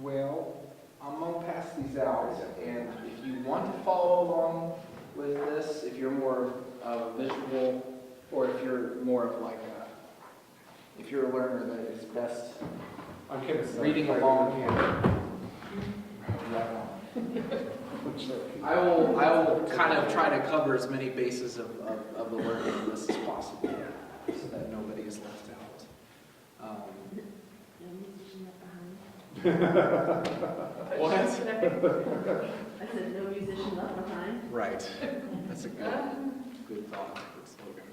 Well, I'm going to pass these out, and if you want to follow along with this, if you're more of a visual, or if you're more of like a, if you're a learner that is best reading along here. I will kind of try to cover as many bases of the learning of this as possible, so that nobody is left out. What? I said no musician left behind. Right. That's a good thought, good slogan.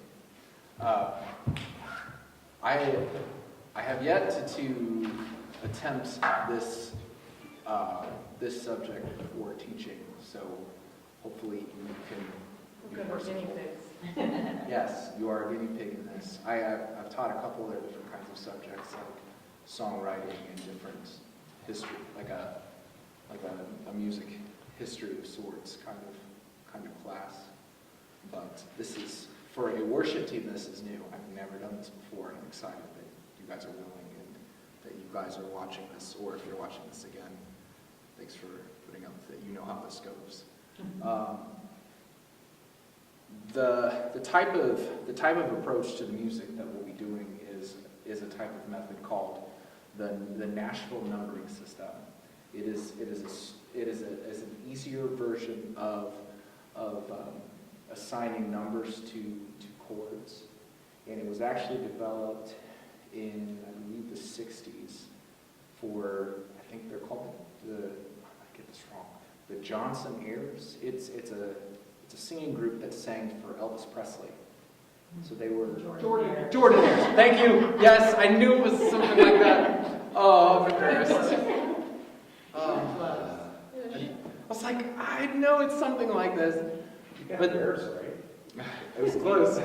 I have yet to attempt this this subject for teaching, so hopefully you can be merciful. Guinea pigs. Yes, you are a guinea pig in this. I've taught a couple of different kinds of subjects, like songwriting and different history, like a music history of sorts kind of class. But this is, for a worship team, this is new. I've never done this before, and I'm excited that you guys are willing and that you guys are watching this, or if you're watching this again, thanks for putting up that you know how this goes. The type of approach to the music that we'll be doing is a type of method called the Nashville Numbering System. It is an easier version of assigning numbers to chords, and it was actually developed in, I believe, the 60s for, I think they're called I get this wrong, the Johnson Airs. It's a singing group that sang for Elvis Presley. So they were Jordan Airs. Thank you. Yes, I knew it was something like that. Oh, I'm embarrassed. I was like, I know it's something like this. You got but Airs, right? It was close.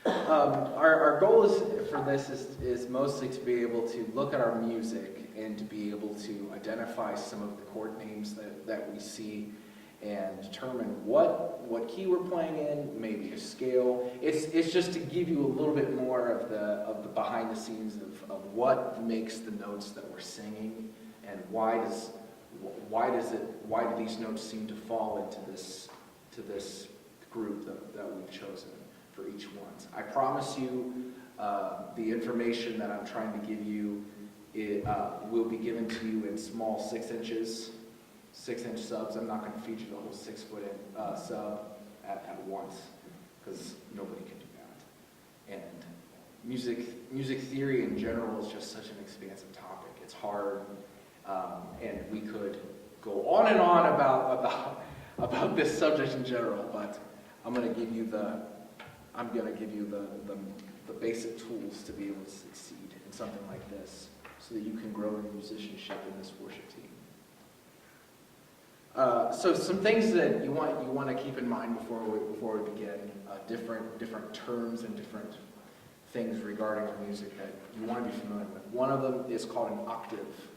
Our goal for this is mostly to be able to look at our music and to be able to identify some of the chord names that we see and determine what key we're playing in, maybe a scale. It's just to give you a little bit more of the behind the scenes of what makes the notes that we're singing, and why do these notes seem to fall into this group that we've chosen for each one. I promise you the information that I'm trying to give you will be given to you in small 6-inch subs. I'm not going to feed you the whole 6-foot sub at once, because nobody can do that. And music theory in general is just such an expansive topic. It's hard, and we could go on and on about this subject in general, but I'm going to give you the basic tools to be able to succeed in something like this, so that you can grow in musicianship in this worship team. So some things that you want to keep in mind before we begin, different terms and different things regarding our music that you want to be familiar with. One of them is called an octave.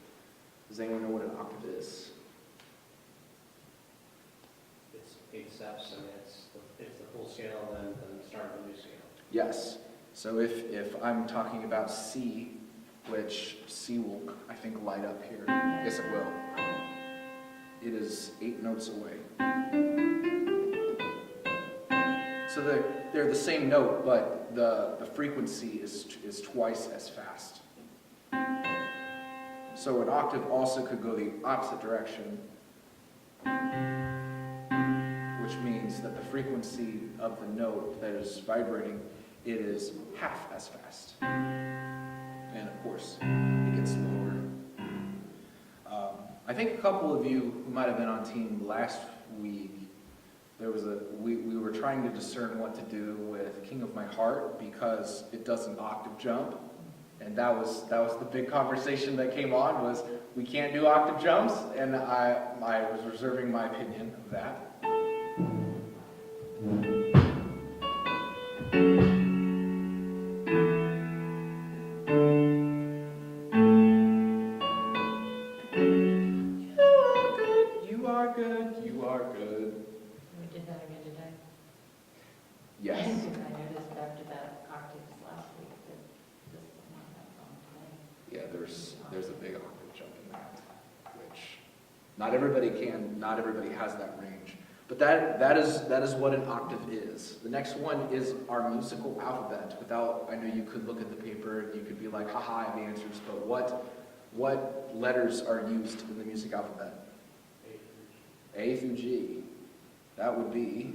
Does anyone know what an octave is? It's 8 steps, and it's the full scale, then the start of a new scale. Yes. So if I'm talking about C, which C will, I think, light up here. Yes, it will. It is 8 notes away. So they're the same note, but the frequency is twice as fast. So an octave also could go the opposite direction, which means that the frequency of the note that is vibrating, it is half as fast. And of course, it gets lower. I think a couple of you who might have been on team last week, we were trying to discern what to do with King of My Heart, because it does an octave jump. And that was the big conversation that came on, was we can't do octave jumps, and I was reserving my opinion of that. You are good. We did that again today. Yes. I noticed after that octaves last week that there's a big octave jump in that, which not everybody has that range. But that is what an octave is. The next one is our musical alphabet. I know you could look at the paper and you could be like, haha, I have the answers, but what letters are used in the music alphabet? A through G. That would be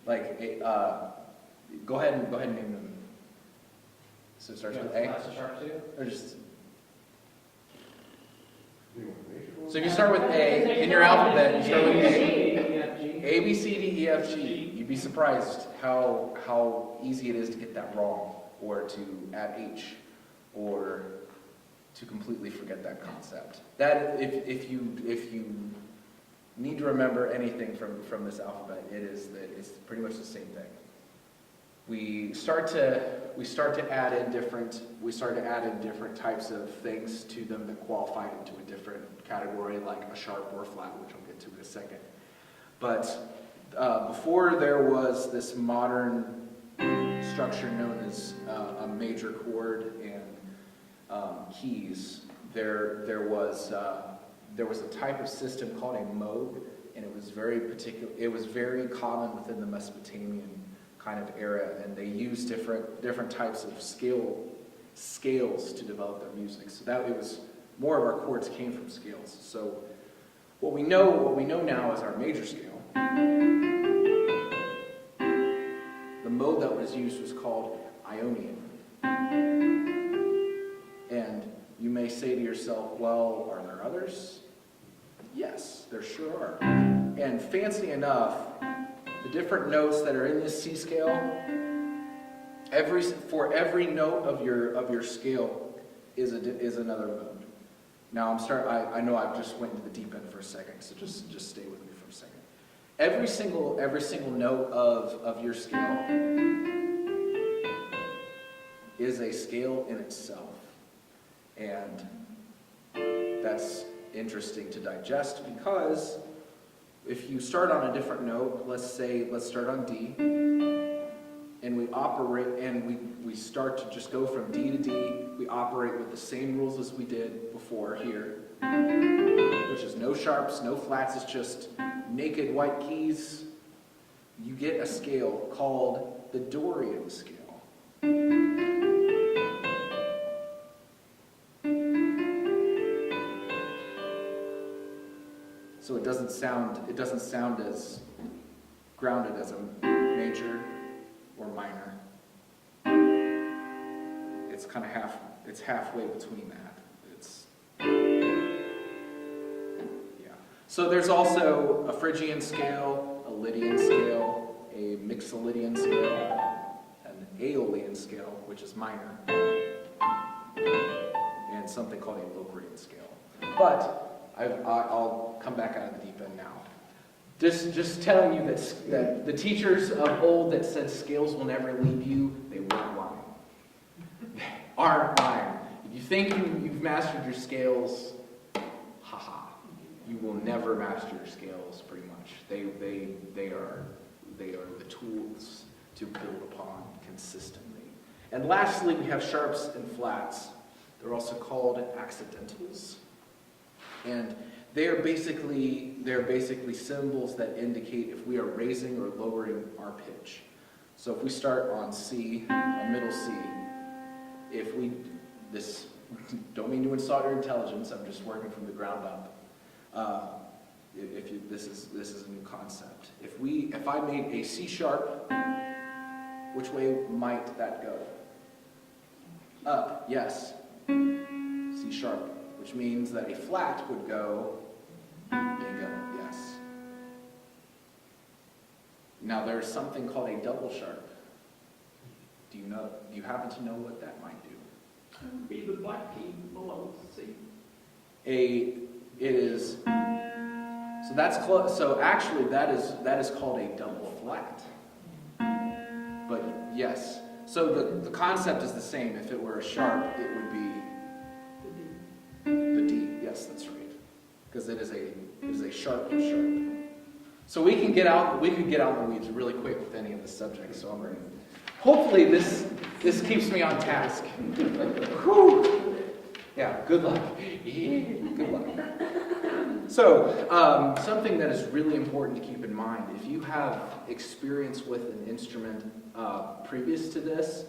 like go ahead and name them. So it starts with A. That's a sharp 2? Or just so if you start with A in your alphabet, you start with A. A, B, C, D, E, F, G. You'd be surprised how easy it is to get that wrong, or to add H, or to completely forget that concept. That if you need to remember anything from this alphabet, it is that it's pretty much the same thing. We start to add in different types of things to them that qualify into a different category, like a sharp or a flat, which I'll get to in a second. But before there was this modern structure known as a major chord and keys, there was a type of system called a mode, and it was very particular. It was very common within the Mesopotamian kind of era, and they used different types of scales to develop their music. So that it was more of our chords came from scales. So what we know now is our major scale. The mode that was used was called Ionian. And you may say to yourself, well, are there others? Yes, there sure are. And fancy enough, the different notes that are in this C scale, for every note of your scale is another mode. Now I know I've just went into the deep end for a second, so just stay with me for a second. Every single note of your scale is a scale in itself. And that's interesting to digest, because if you start on a different note, let's start on D, and we start to just go from D to D, we operate with the same rules as we did before here, which is no sharps, no flats, it's just naked white keys. You get a scale called the Dorian scale. So it doesn't sound as grounded as a major or minor. It's kind of it's halfway between that. Yeah. So there's also a Phrygian scale, a Lydian scale, a Mixolydian scale, an Aeolian scale, which is minor, and something called a Locrian scale. But I'll come back out of the deep end now. Just telling you that the teachers of old that said scales will never leave you, they weren't lying. They aren't lying. If you think you've mastered your scales, haha, you will never master your scales. Pretty much, they are the tools to build upon consistently. And lastly, we have sharps and flats. They're also called accidentals. And they are basically symbols that indicate if we are raising or lowering our pitch. So if we start on C, a middle C, don't mean to insult your intelligence, I'm just working from the ground up. This is a new concept. If I made a C sharp, which way might that go? Up, yes. C sharp. Which means that a flat would go, bingo, yes. Now there's something called a double sharp. Do you happen to know what that might do? Be the black key below C. So that's close. So actually that is called a double flat. But yes. So the concept is the same. If it were a sharp, it would be the D. Yes, that's right. Because it is a sharp or sharp. So we could get out in the weeds really quick with any of this subject, so I'm ready. Hopefully this keeps me on task. Whew. Yeah, good luck. Good luck. So, something that is really important to keep in mind, if you have experience with an instrument previous to this,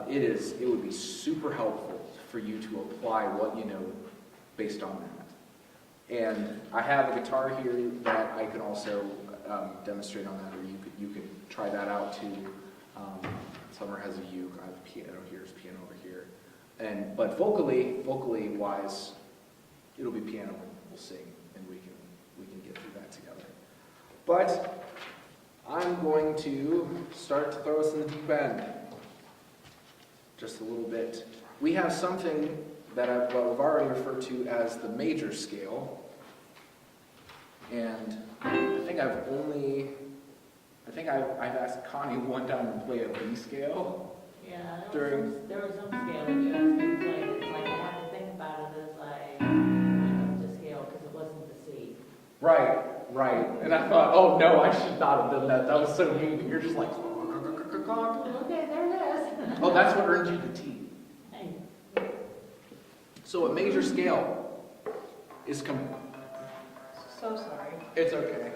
it would be super helpful for you to apply what you know based on that. And I have a guitar here that I can also demonstrate on that, or you could try that out too. Summer has a uke, I have a piano here, there's a piano over here. But vocally wise, it'll be piano, we'll sing, and we can get through that together. But I'm going to start to throw us in the deep end. Just a little bit. We have something that I've already referred to as the major scale. And I think I've asked Connie one time to play a B scale. Yeah, there was some scale that you asked me to play. It's like I had to think about it as I went up to scale because it wasn't the C. Right. And I thought, oh no, I should not have done that. That was so mean. You're just like, Okay, there it is. oh, that's what earned you the T. Hey, So a major scale is so sorry. It's okay.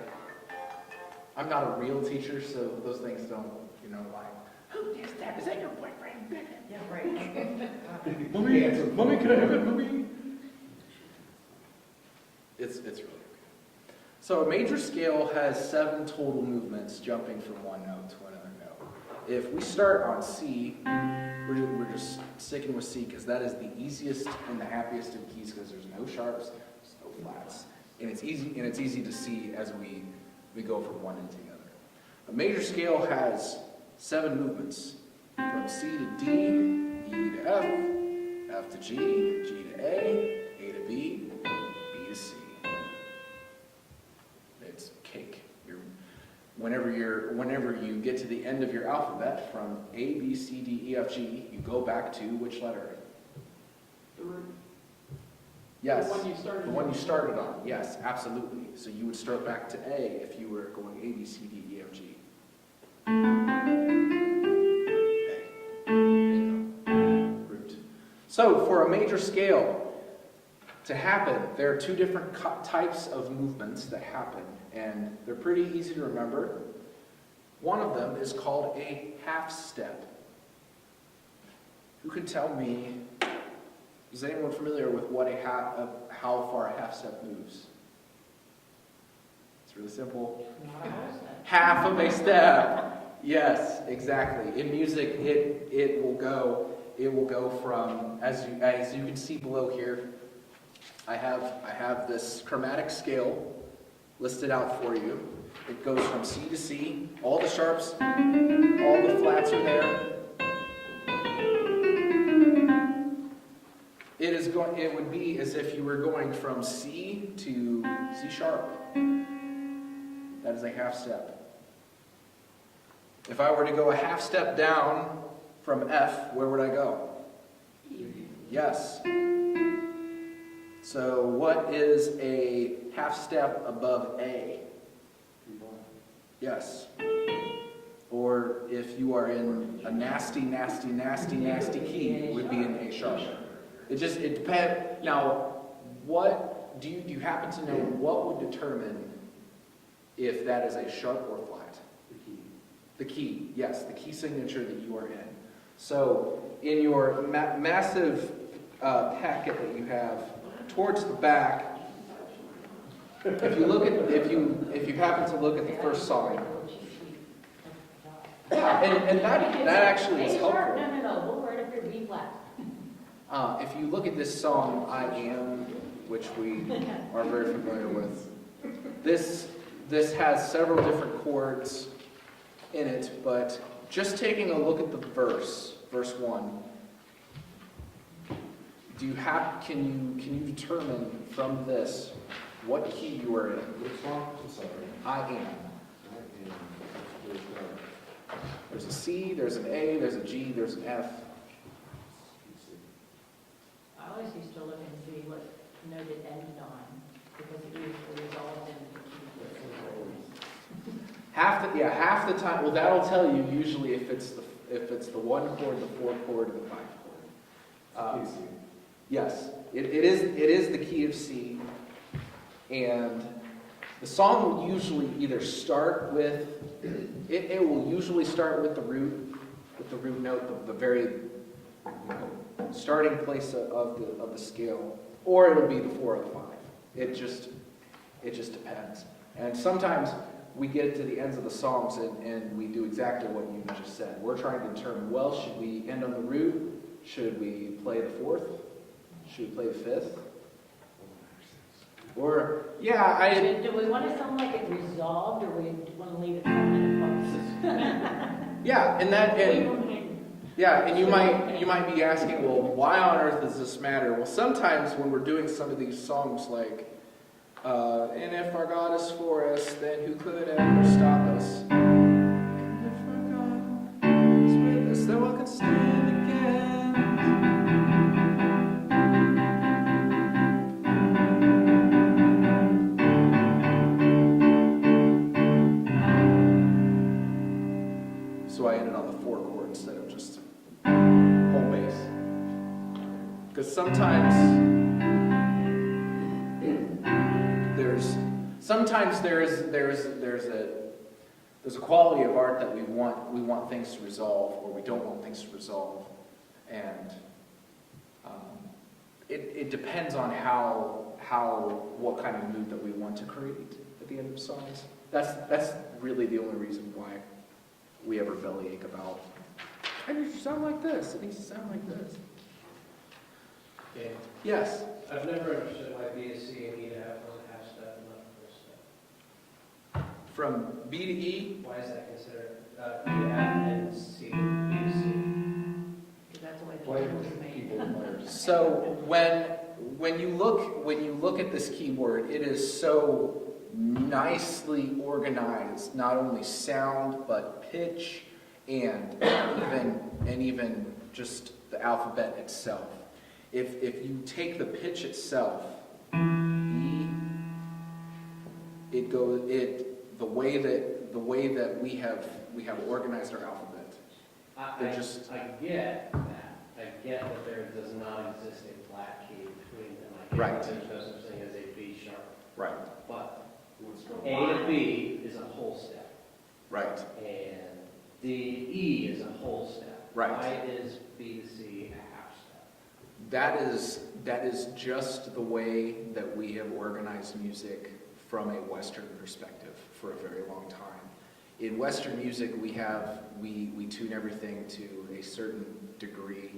I'm not a real teacher, so those things don't, like, who is that? Is that your boyfriend? Yeah, right. Mommy, can I have it, mommy? It's really okay. So a major scale has 7 total movements jumping from one note to another note. If we start on C, we're just sticking with C because that is the easiest and the happiest of keys because there's no sharps, there's no flats. And it's easy to see as we go from one end to the other. A major scale has 7 movements from C to D, E to F, F to G, G to A to B, B to C. It's cake. Whenever you get to the end of your alphabet from A, B, C, D, E, F, G, you go back to which letter? Yes, the one you started on. Yes, absolutely. So you would start back to A if you were going A, B, C, D, E, F, G. A. There you go. Root. So for a major scale to happen, there are 2 different types of movements that happen, and they're pretty easy to remember. One of them is called a half step. Who can tell me? Is anyone familiar with how far a half step moves? It's really simple. Not a whole step. Half of a step. Yes, exactly. In music, it will go from, as you can see below here, I have this chromatic scale listed out for you. It goes from C to C. All the sharps, all the flats are there. It would be as if you were going from C to C sharp. That is a half step. If I were to go a half step down from F, where would I go? Yes. So what is a half step above A? Yes. Or if you are in a nasty key, it would be an A sharp. It depends. Now, what do you happen to know what would determine if that is a sharp or flat? The key, yes, the key signature that you are in. So in your massive packet that you have towards the back, if you happen to look at the first song, and that actually is helpful. No, we'll write up here B flat. If you look at this song, I Am, which we are very familiar with, this has several different chords in it, but just taking a look at the verse 1, can you determine from this what key you are in? Which song? I'm sorry. I Am. There's a C, there's an A, there's a G, there's an F. I always used to look and see what note it ended on, because it usually resolved in the key. Half the time, well, that'll tell you usually if if it's the 1 chord, the 4 chord, or the 5 chord. Yes, it is the key of C, and the song will usually either start with, it will usually start with the root note, the very starting place of the scale, or it'll be the 4 or the 5. It just depends. And sometimes we get to the ends of the songs and we do exactly what you just said. We're trying to determine, well, should we end on the root? Should we play the 4th? Should we play the 5th? Or, yeah, Do we want to sound like it resolved, or we want to leave it in yeah, and you might be asking, well, why on earth does this matter? Well, sometimes when we're doing some of these songs like, and if our God is for us, then who could ever stop us? And if our God is with us, then what could stand against? So I ended on the 4 chord instead of just whole bass. Because sometimes there's a quality of art that we want things to resolve, or we don't want things to resolve, and it depends on what kind of mood that we want to create at the end of songs. That's really the only reason why we ever bellyache about, I need to sound like this, it needs to sound like this. Yeah. Yes? I've never understood why B to C and E to F was a half step and not a full step. From B to E? Why is that considered, E to F and C, B to C? Because that's the way the tune was made. So when you look at this keyword, it is so nicely organized, not only sound but pitch and even just the alphabet itself. If you take the pitch itself, E, the way that we have organized our alphabet. I get that. I get that there does not exist a flat key between them. I get Right. that there's no such thing as a B sharp. Right. But A to B is a whole step. Right. And D to E is a whole step. Right. Why is B to C a half step? That is just the way that we have organized music from a Western perspective for a very long time. In Western music, we tune everything to a certain degree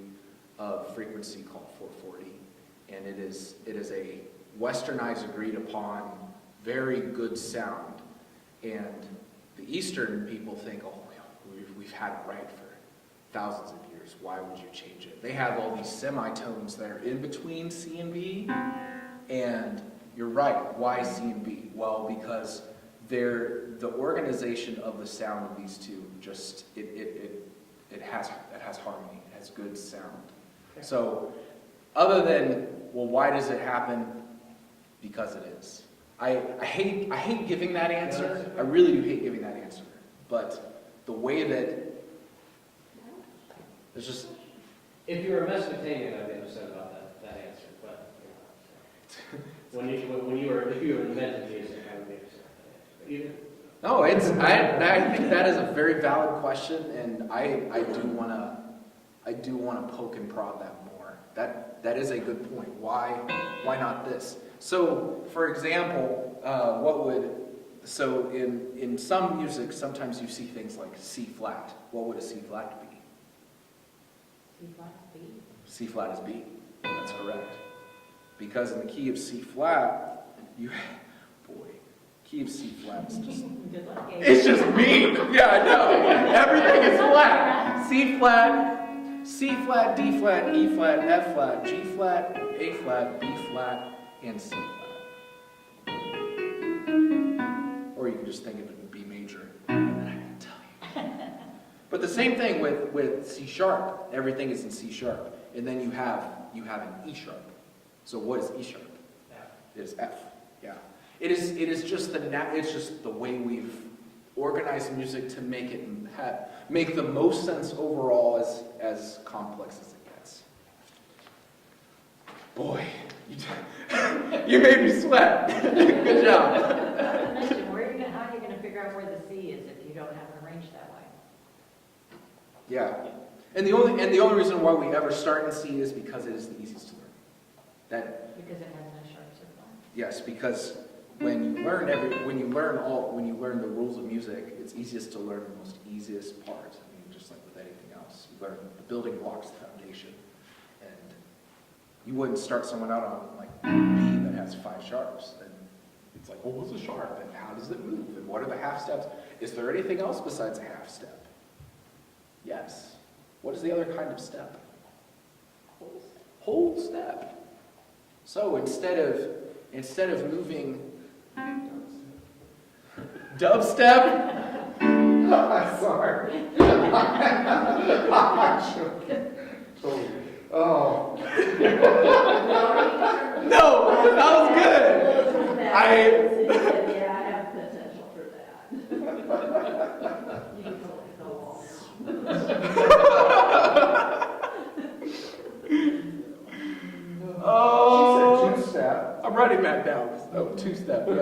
of frequency called 440, and it is a Westernized, agreed upon, very good sound. And the Eastern people think, oh, we've had it right for thousands of years. Why would you change it? They have all these semitones that are in between C and B, and you're right. Why C and B? Well, because the organization of the sound of these two just it has harmony. It has good sound. So, other than, well, why does it happen? Because it is. I hate giving that answer. I really do hate giving that answer. But the way that it's just. If you were a Mesopotamian, I'd be upset about that answer. But if you were invented music, I would be upset about that answer. No, I think that is a very valid question, and I do want to poke and prod that more. That is a good point. Why not this? So, for example, in some music, sometimes you see things like C flat. What would a C flat be? C flat, B. C flat is B. That's correct. Because in the key of C flat, key of C flat is just. Good luck. It's just me. Yeah, I know. Everything is flat. C flat, D flat, E flat, F flat, G flat, A flat, B flat, and C flat. Or you can just think of it in B major. And then I can tell you. But the same thing with C sharp. Everything is in C sharp. And then you have an E sharp. So what is E sharp? F. It is F. Yeah. It is just the way we've organize music to make it make the most sense overall as complex as it gets. Boy, you made me sweat. Good job. Question, how are you gonna figure out where the C is if you don't have it arranged that way? Yeah, and the only reason why we ever start in C is because it is the easiest to learn. Because it has no sharp circle. Yes, because when you learn the rules of music, it's easiest to learn the most easiest part. I mean, just like with anything else, you learn the building blocks, the foundation, and you wouldn't start someone out on like B that has 5 sharps. And it's like, well, what's a sharp, and how does it move, and what are the half steps? Is there anything else besides a half step? Yes. What is the other kind of step? Whole step. So instead of moving dubstep. I'm sorry. Totally. Oh. No, that was good. Yeah, I have potential for that. You can totally go all. Oh, She said 2-step. I'm writing that down. Oh, 2-step, yeah.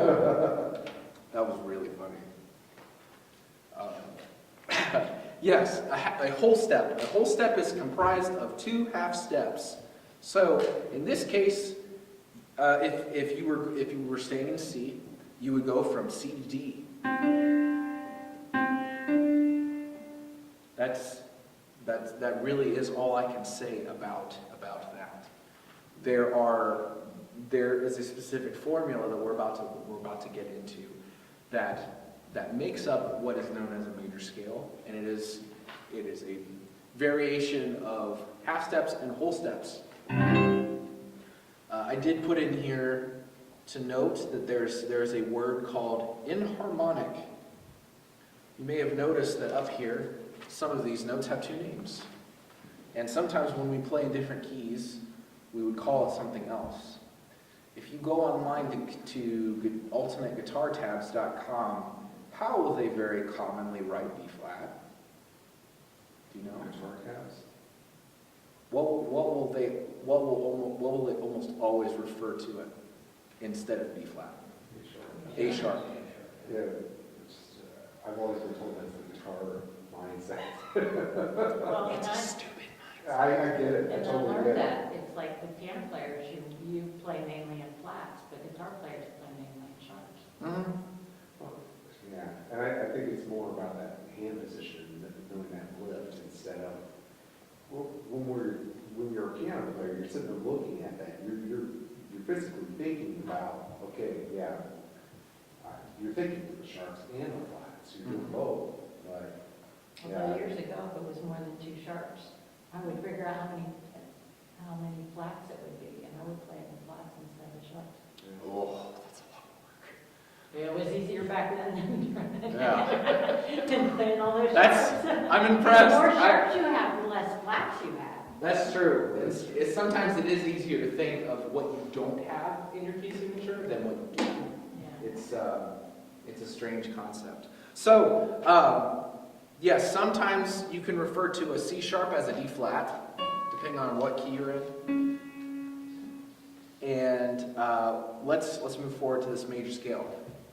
That was really funny. Yes, a whole step. A whole step is comprised of 2 half steps. So in this case, if you were staying in C, you would go from C to D. That really is all I can say about that. There is a specific formula that we're about to get into that makes up what is known as a major scale, and it is a variation of half steps and whole steps. I did put in here to note that there's a word called inharmonic. You may have noticed that up here, some of these notes have 2 names. And sometimes when we play in different keys, we would call it something else. If you go online to ultimateguitartabs.com, how will they very commonly write B flat? Do you know? Guitar tabs. What will it almost always refer to it instead of B flat? A sharp. Yeah, I've always been told that's the guitar mindset. Well, It's and a I- stupid mind. I get it, I And I totally learned get it. that, it's like with piano players, you play mainly in flats, but guitar players play mainly in sharps. Mhm. Yeah, and I think it's more about that hand position, doing that lift instead of, well, when you're a piano player, you're sitting there looking at that, you're physically thinking about, okay, yeah, you're thinking of the sharps and the flats, you're doing both, but, Although yeah. years ago, if it was more than 2 sharps, I would figure out how many flats it would be, and I would play it in flats instead of sharps. Oh, that's a lot It was easier back then than Yeah. than playing all those That's- sharps. I'm The impressed. more sharps you have, the less flats you have. That's true. Sometimes it is easier to think of what you don't have in your key signature than what you do. Yeah. It's a strange concept. So, yes, sometimes you can refer to a C sharp as a D flat, depending on what key you're in. And let's move forward to this major scale.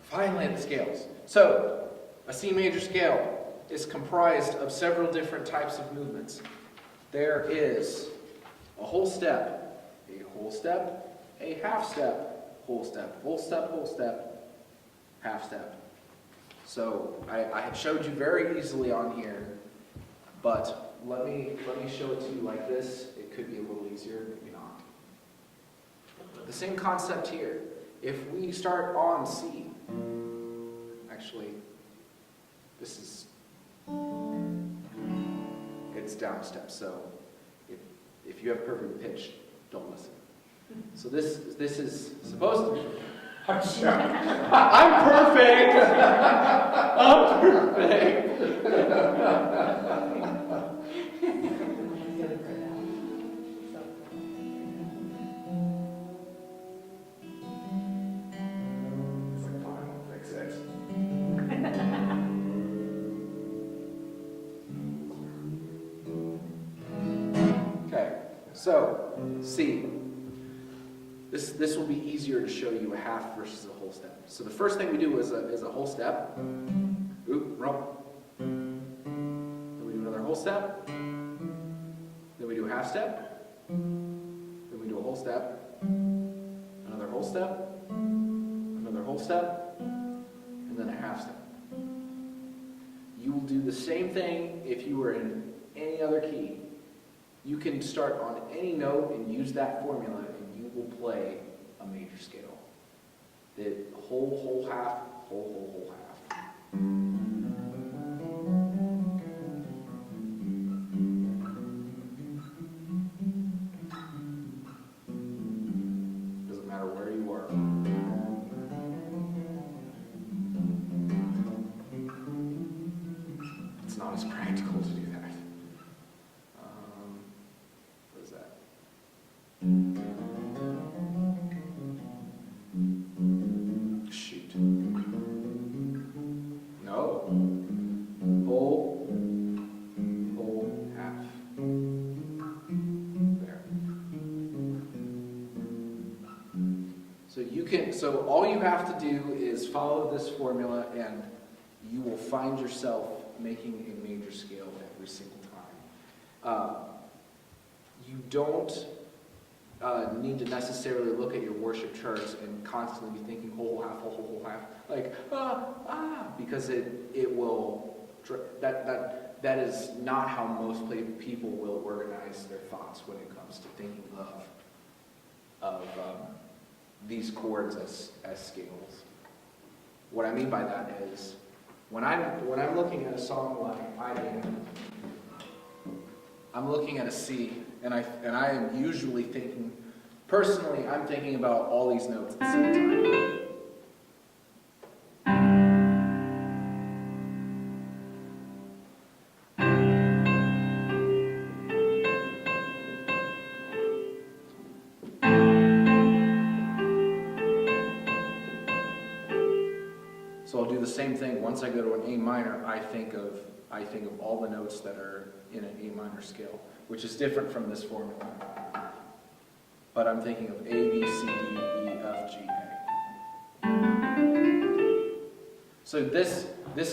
Finally, the scales. So, a C major scale is comprised of several different types of movements. There is a whole step, a half step, whole step, whole step, whole step, half step. So I have showed you very easily on here, but let me show it to you like this. It could be a little easier, maybe not. The same concept here. If we start on C, actually, it's down a step, so if you have perfect pitch, don't listen. So this is supposed to be. I'm perfect! I'm perfect! It's like, fine, I'll fix it. So, C. This will be easier to show you a half versus a whole step. So the first thing we do is a whole step. Oop, wrong. Then we do another whole step. Then we do a half step. Then we do a whole step. Another whole step. Another whole step. And then a half step. You will do the same thing if you were in any other key. You can start on any note and use that formula, and you will play a major scale. The whole, half, whole, half. Doesn't matter where you are. It's not as practical to do that. What is that? Shoot. No. Whole, half. There. So all you have to do is follow this formula, and you will find yourself making a major scale every single time. You don't need to necessarily look at your worship charts and constantly be thinking whole, half, like, because it will, that is not how most people will organize their thoughts when it comes to thinking of these chords as scales. What I mean by that is, when I'm looking at a song like I Am, I'm looking at a C, and I am usually thinking, personally, I'm thinking about all these notes at the same time. So I'll do the same thing. Once I go to an A minor, I think of all the notes that are in an A minor scale, which is different from this formula. But I'm thinking of A, B, C, D, E, F, G, A. So this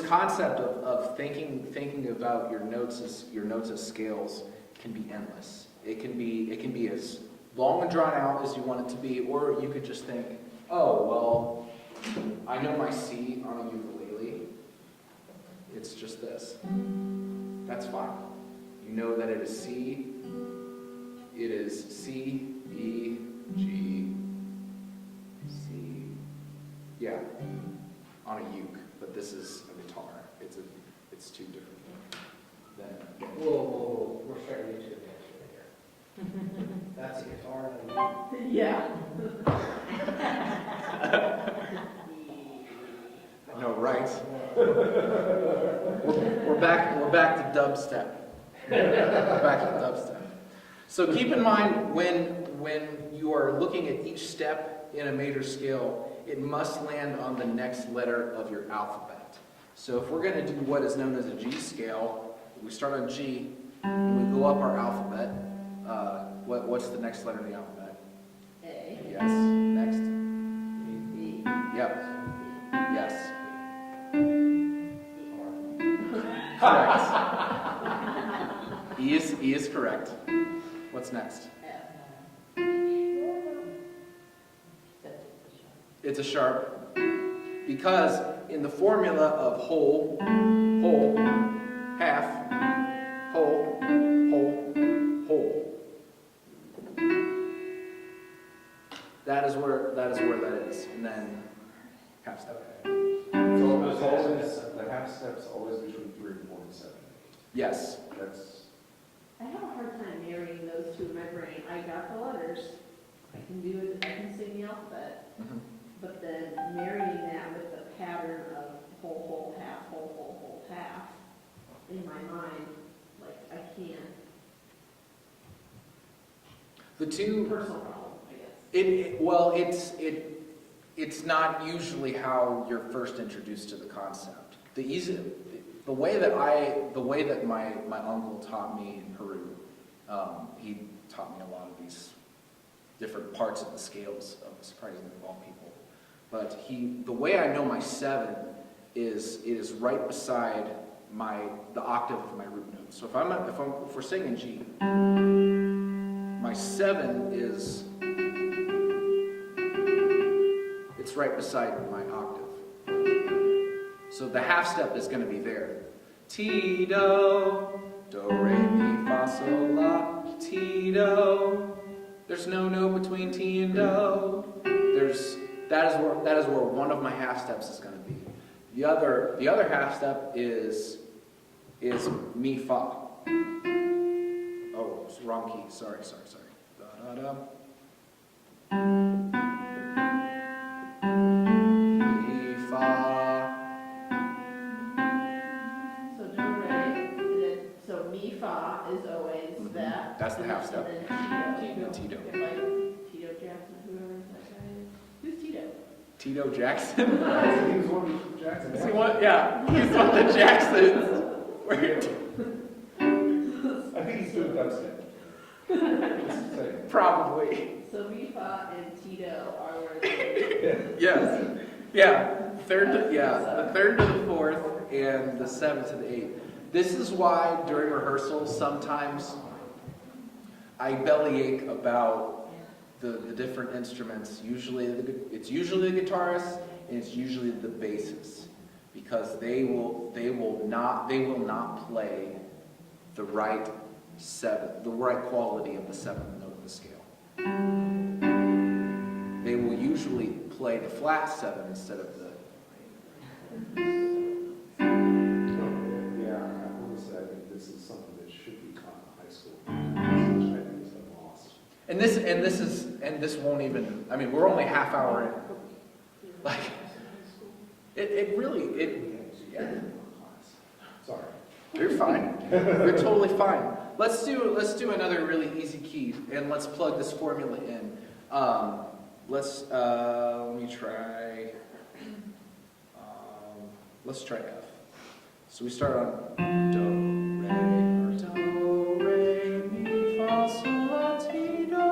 concept of thinking about your notes as scales can be endless. It can be as long and drawn out as you want it to be, or you could just think, oh, well, I know my C on a ukulele. It's just this. That's fine. You know that it is C. It is C, E, G, C. Yeah, on a uke, but this is a guitar. It's two different things. Whoa, we're starting to get here. That's a guitar and a Yeah. No, right. We're back to dubstep. We're back to dubstep. So keep in mind when you are looking at each step in a major scale, it must land on the next letter of your alphabet. So if we're going to do what is known as a G scale, we start on G, and we go up our alphabet. What's the next letter of the alphabet? A, Yes. Next. B, Yep. Yes. R. Correct. E is correct. What's next? F. It's a sharp. Because in the formula of whole, half, whole, whole. That is where that is. And then half step. So it's always, the half step's always between 3, 4, and 7. Yes. That's, I have a hard time marrying those two in my brain. I got the letters. I can do it. I can sing the alphabet. Mm-hmm. But then marrying that with the pattern of whole, half, in my mind, like, I can't. The two. Personal problem, I guess. It's not usually how you're first introduced to the concept. The way that my uncle taught me in Peru, He taught me a lot of these different parts of the scales, surprisingly of all people. But the way I know my 7 is it is right beside the octave of my root note. So if we're singing G, my 7 is, it's right beside my octave. So the half step is going to be there. Ti, do, do, re, mi, fa, sol, la, ti, do. There's no note between T and do. That is where one of my half steps is going to be. The other half step is mi, fa. Oh, it's wrong key. Sorry. Da, da, da. Mi, fa. So do, re, and then, so mi, fa is always that. That's the half step. And then Tito. If like Tito Jackson, whoever that guy is. Who's Tito? Tito Jackson. He was one of the Jacksons. Is he one? Yeah, he's one of the Jacksons. I think he's doing dubstep. Just saying. Probably. So mi, fa, and Tito are where they Yes. Yeah. The third to the fourth, and the 7th to the 8th. This is why during rehearsals sometimes I bellyache about the different instruments. It's usually the guitarist and it's usually the bassist, because they will not play the right quality of the 7th note of the scale. They will usually play the flat 7 instead of the. Yeah, I want to say, I think this is something that should be taught in high school. I think it's been lost. And this won't even. I mean, we're only half hour in. Like, it really. Yeah. Sorry. You're fine. You're totally fine. Let's do another really easy key, and let's plug this formula in. Let me try. Let's try F. So we start on do, re, mi, fa, sol, la, ti, do.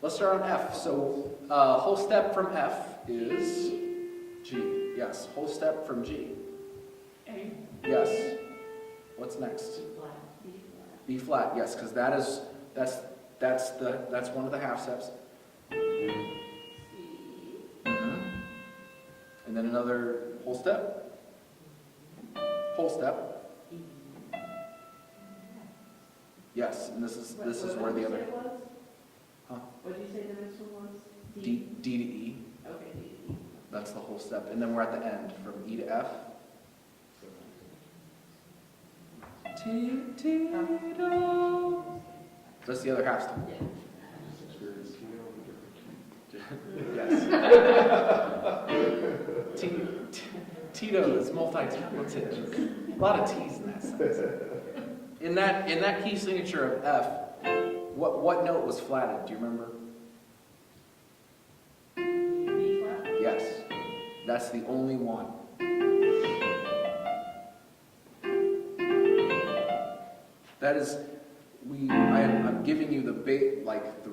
Let's start on F. So whole step from F is G. Yes, whole step from G. A. Yes. What's next? B flat. Yes, because that's one of the half steps. C. And then another whole step. Whole step. Yes, and this is where the other. Huh? What did you say the next one was? D to E. Okay, D to E. That's the whole step, and then we're at the end from E to F. T, do. That's the other half step. Yeah. Yes. Tito is multi-talented. A lot of T's in that sense. In that key signature of F, what note was flatted? Do you remember? B flat. Yes. That's the only one. That is, I'm giving you the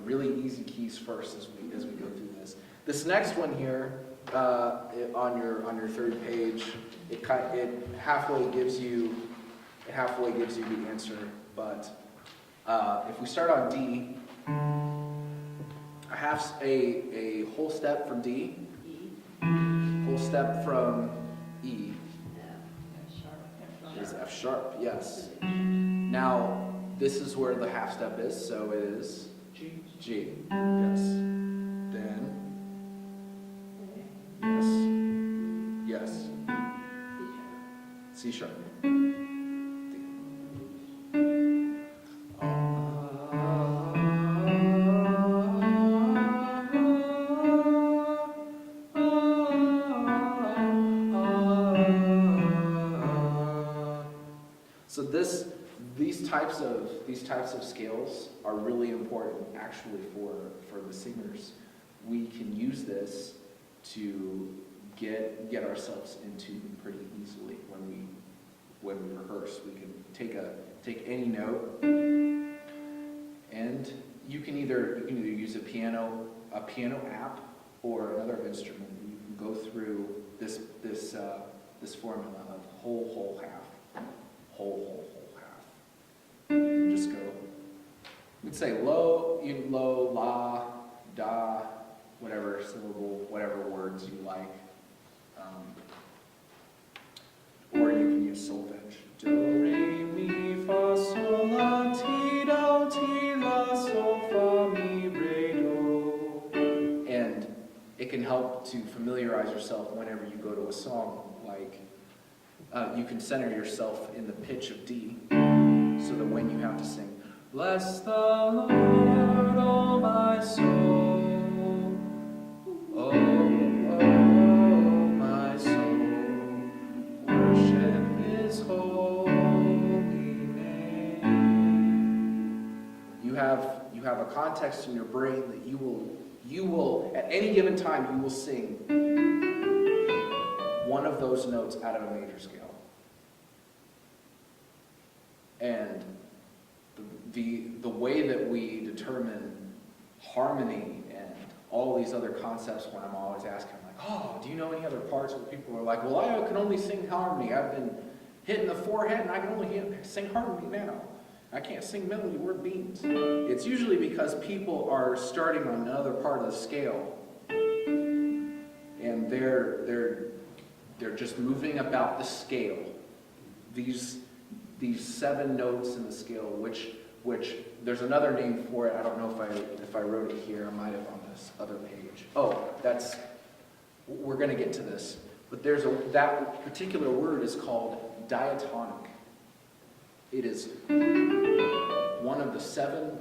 really easy keys first as we go through this. This next one here, on your third page, it halfway gives you the answer. But if we start on D, a whole step from D, E. whole step from E F. is F sharp. Yes. Now this is where the half step is, so it is G. Yes. Then yes. C sharp. So these types of scales are really important actually for the singers. We can use this to get ourselves in tune pretty easily when we rehearse. We can take take any note, and you can either use a piano app or another instrument. You can go through this formula of whole, whole, half, whole, whole, whole, half. You just go. You'd say low, la, da, whatever syllable, whatever words you like. Or you can use solfege. Do, re, mi, fa, sol, la, ti, la, sol, fa, mi, re, do. And it can help to familiarize yourself whenever you go to a song. Like, you can center yourself in the pitch of D, so that when you have to sing, bless the Lord, oh my soul, oh, my soul, worship His holy name. You have a context in your brain that you will at any given time you will sing one of those notes out of a major scale. And the way that we determine harmony and all these other concepts, when I'm always asking, like, oh, do you know any other parts where people are like, well, I can only sing harmony. I've been hitting the forehead and I can only sing harmony now. I can't sing melody or beats. It's usually because people are starting on another part of the scale, and they're just moving about the scale. These 7 notes in the scale, which there's another name for it. I don't know if I wrote it here. I might have on this other page. Oh, we're going to get to this. But that particular word is called diatonic. It is one of the seven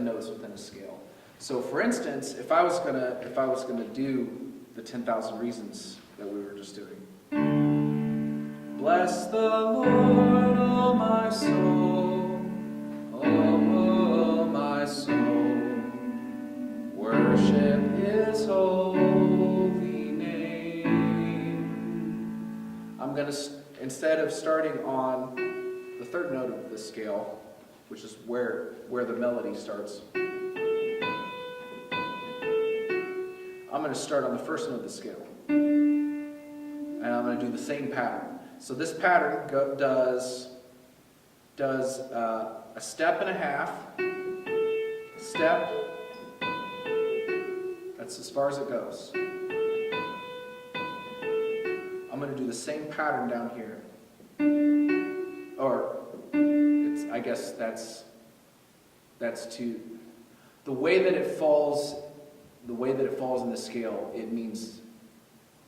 notes within a scale. So, for instance, if I was gonna do the 10,000 Reasons that we were just doing, bless the Lord, oh my soul, oh my soul, worship His holy name. I'm gonna, instead of starting on the 3rd note of the scale, which is where the melody starts, I'm going to start on the 1st note of the scale. And I'm going to do the same pattern. So this pattern does a step and a half, step, that's as far as it goes. I'm going to do the same pattern down here. Or I guess that's to the way that it falls in the scale. It means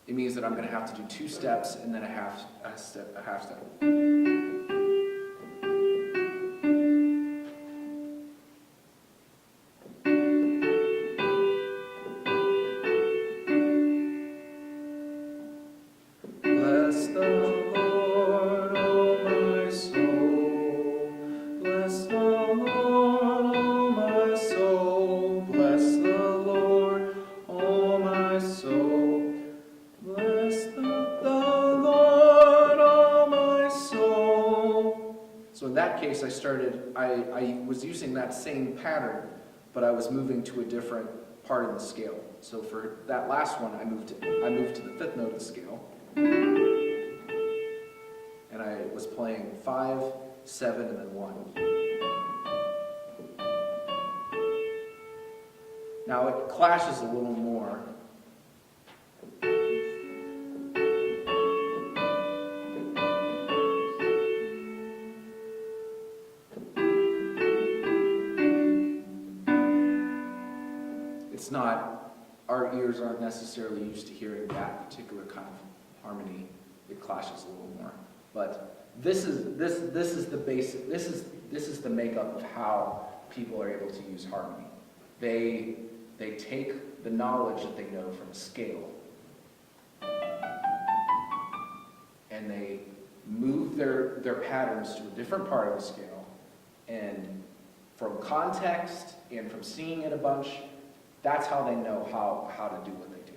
that I'm going to have to do 2 steps and then a half step. Bless the Lord, oh my soul. Bless the Lord, oh my soul. Bless the Lord, oh my soul. Bless the Lord, oh my soul. So in that case, I was using that same pattern, but I was moving to a different part of the scale. So for that last one, I moved to the 5th note of the scale. And I was playing 5, 7, and then 1. Now it clashes a little more. It's not, our ears aren't necessarily used to hearing that particular kind of harmony. It clashes a little more. But this is the basic, this is the makeup of how people are able to use harmony. They take the knowledge that they know from a scale and they move their patterns to a different part of the scale, and from context and from seeing it a bunch, that's how they know how to do what they do.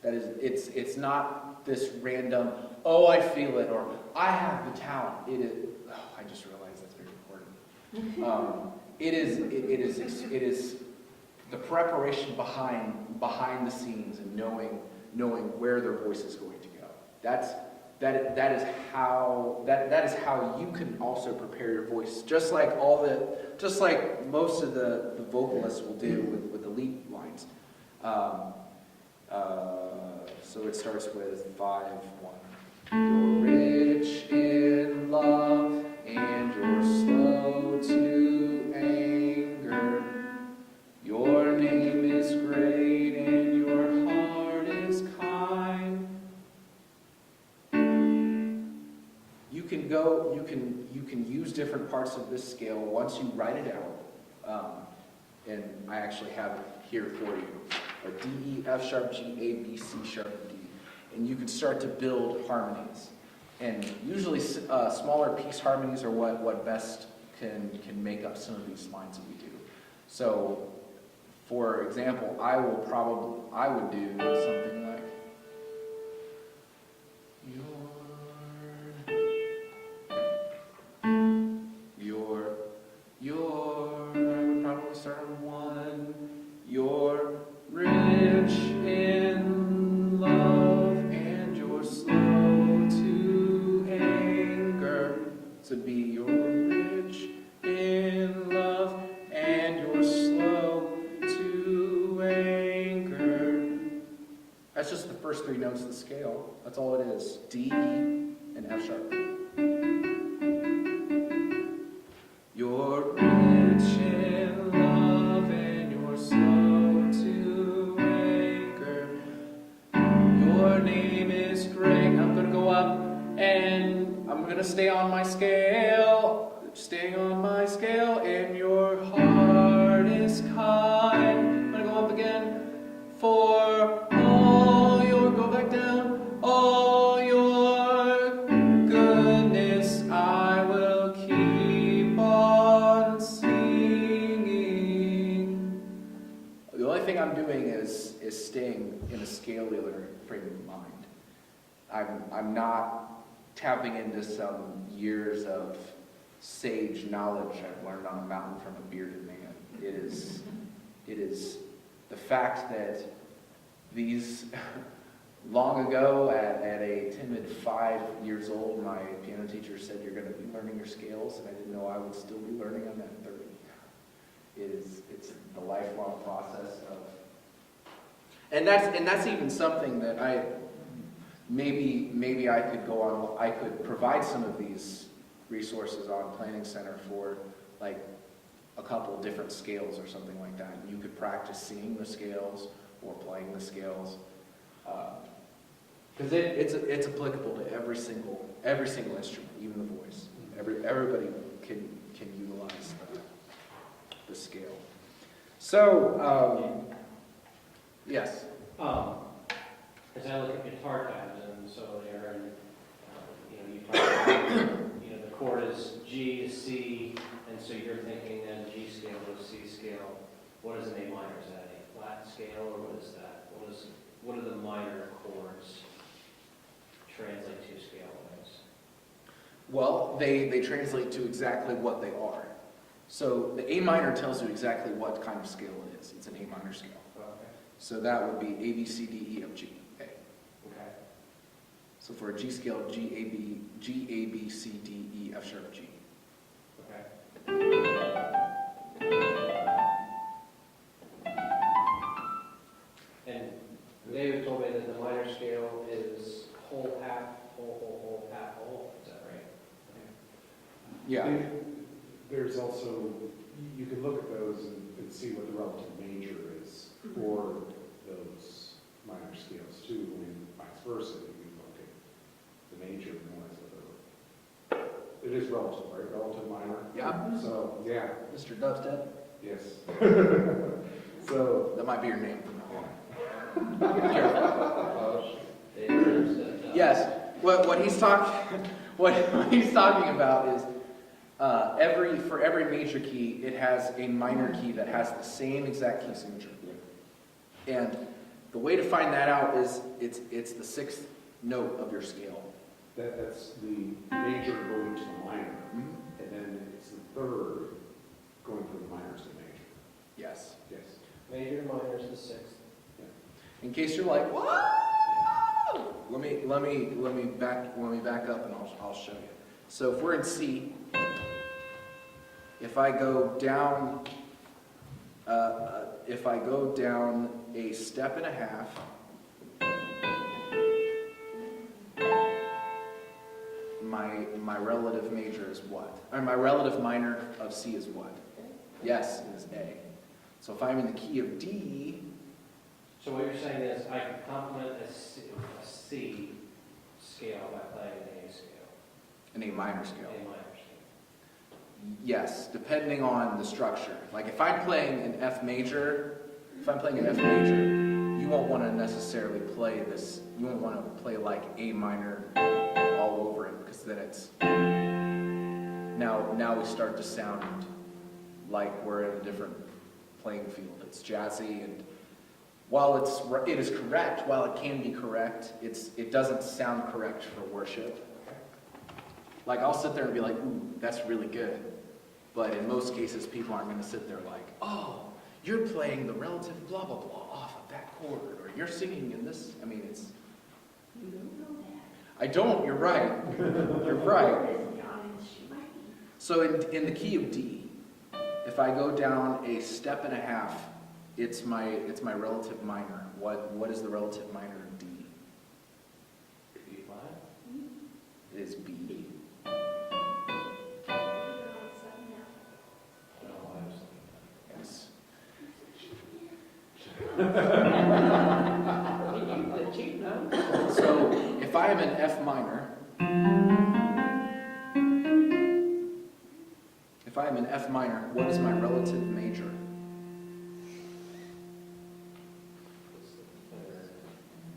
That is, it's not this random, oh, I feel it, or I have the talent. It is, oh, I just realized that's very It is the preparation behind the scenes and knowing where their voice is going to go. That is how you can also prepare your voice, just like most of the vocalists will do with the lead lines. So it starts with 5-1. You're rich in love and you're slow to anger. Your name is great and your heart is kind. You can use different parts of this scale once you write it out. And I actually have it here for you. A D, E, F sharp, G, A, B, C sharp, D. And you can start to build harmonies. And usually smaller piece harmonies are what best can make up some of these lines that we do. So, for example, I would do something like, I would probably start on 1. You're rich in love and you're slow to anger. So it'd be you're rich in love and you're slow to anger. That's just the first 3 notes of the scale. That's all it is. D, E, and F sharp. You're rich in love and you're slow to anger. Your name is great. I'm going to go up and I'm going to stay on my scale. Staying on my scale, and your heart is kind. I'm going to go up again. For all your, go back down, all your goodness I will keep on singing. The only thing I'm doing is staying in a scalar frame of mind. I'm not tapping into some years of sage knowledge I've learned on a mountain from a bearded man. It is the fact that these, long ago at a timid 5 years old, my piano teacher said, you're going to be learning your scales, and I didn't know I would still be learning them at 30. It's the lifelong process of, and that's even something that maybe I could go on, I could provide some of these resources on Planning Center for like a couple different scales or something like that. You could practice singing the scales or playing the scales, because it's applicable to every single instrument, even the voice. Everybody can utilize the scale. So yes. As I look at guitar tabs, and so they're in, you talk about, the chord is G to C, and so you're thinking then G scale to C scale. What is an A minor? Is that a flat scale, or what is that? What do the minor chords translate to scale-wise? Well, they translate to exactly what they are. So the A minor tells you exactly what kind of scale it is. It's an A minor scale. Okay. So that would be A, B, C, D, E, F, G, A. Okay. So for a G scale, G, A, B, C, D, E, F sharp, G. Okay. And David told me that the minor scale is whole, half, whole, half, whole. Is that right? Yeah. There's also, you can look at those and see what the relative major is for those minor scales too, and vice versa. You can look at the major and realize what it is relative, right? Relative minor. Yeah. So, yeah, Mr. Dubstep. yes. So, That might be your name from now on. Yes. What he's talking about is for every major key, it has a minor key that has the same exact key signature. And the way to find that out is it's the 6th note of your scale. that's the major going to the minor, Mhm. and then it's the 3rd sixth. In case you're like, what? Let me back up and I'll show you. So if we're in C, if I go down a step and a half, my relative major is what? Or my relative minor of C is what? Yes, it is A. So if I'm in the key of D, So what you're saying is I can complement a C scale by playing an A scale, an A minor scale. A minor scale. Yes, depending on the structure. Like if I'm playing an F major, you won't want to necessarily play this. You won't want to play like A minor all over it, because then it's now we start to sound like we're in a different playing field. It's jazzy, and while it is correct, while it can be correct, it doesn't sound correct for worship. Like I'll sit there and be like, ooh, that's really good. But in most cases, people aren't going to sit there like, oh, you're playing the relative blah, blah, blah off of that chord, or you're singing in this. I mean, it's... You don't know that. I don't, you're right. You're right. She might be. So in the key of D, if I go down a step and a half, it's my relative minor. What is the relative minor of D? B flat? It is B. No, I was Yes. But you know. So if I am an F minor, what is my relative major?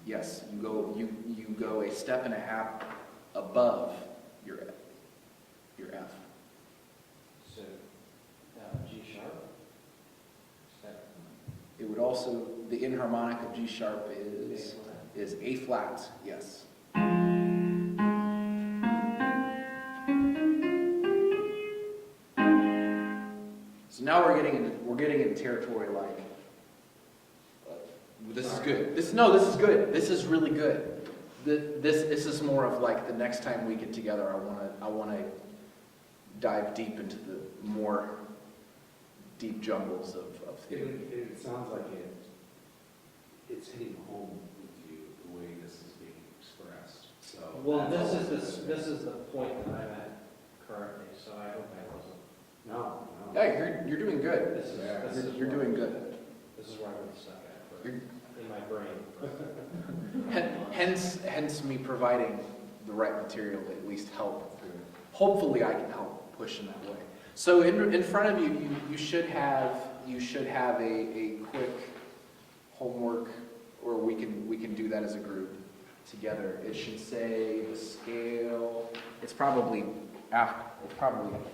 Yes, you go a step and a half above your F. So, G sharp? It would also, the inharmonic of G sharp A flat. is A flat, yes. So now we're getting into territory like, this is good. This is good. This is really good. This is more of like the next time we get together, I want to dive deep into the more deep jungles of theater. It sounds like it's hitting home with you, the way this is being expressed, so. Well, that's all. this is the point that I'm at currently, so I hope I wasn't. No. Yeah, you're doing good. You're doing good. This is where I'm stuck at, in my brain. Hence me providing the right material to at least help. Hopefully I can help push in that way. So in front of you, you should have a quick homework, or we can do that as a group together. It should say the scale. It's probably at the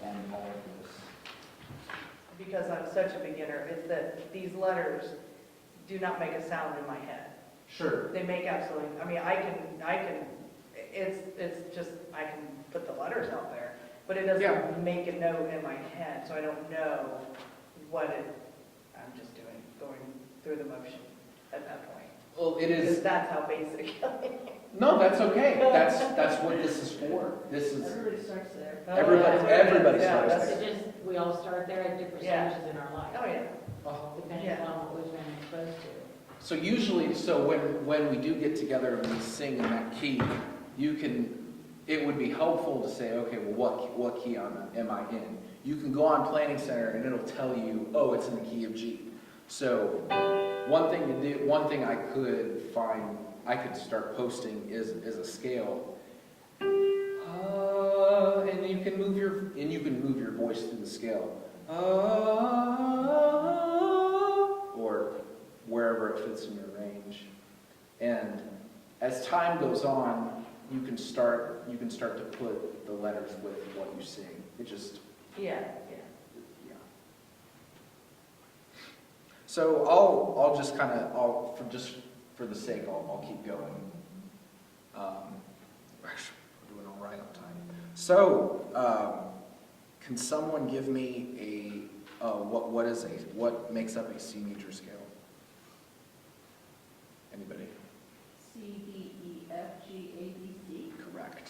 end of all of this. Because I'm such a beginner, is that these letters do not make a sound in my head. Sure. They make absolutely, I mean, I can, it's just, I can put the letters out there, but it Yeah. doesn't make a note in my head, so I don't know I'm just going through the motion at that point. Well, it Because is. that's how basic. No, that's okay. That's what this is for. This is. Everybody starts there. Everybody Yeah, starts that's- It's just, we all start there at different Yeah. stages in our life, Oh, yeah. depending Yeah. on what we've been exposed to. So usually, when we do get together and we sing in that key, it would be helpful to say, okay, well, what key am I in? You can go on Planning Center and it'll tell you, oh, it's in the key of G. So one thing I could find, I could start posting is a scale. And you can move your voice through the scale. Or wherever it fits in your range. And as time goes on, you can start to put the letters with what you sing. It just, Yeah. yeah. So I'll just kind of, for the sake, I'll keep going. Actually, we're doing all right on time. So, can someone give me what makes up a C major scale? Anybody? C, D, E, F, G, A, B, C. Correct.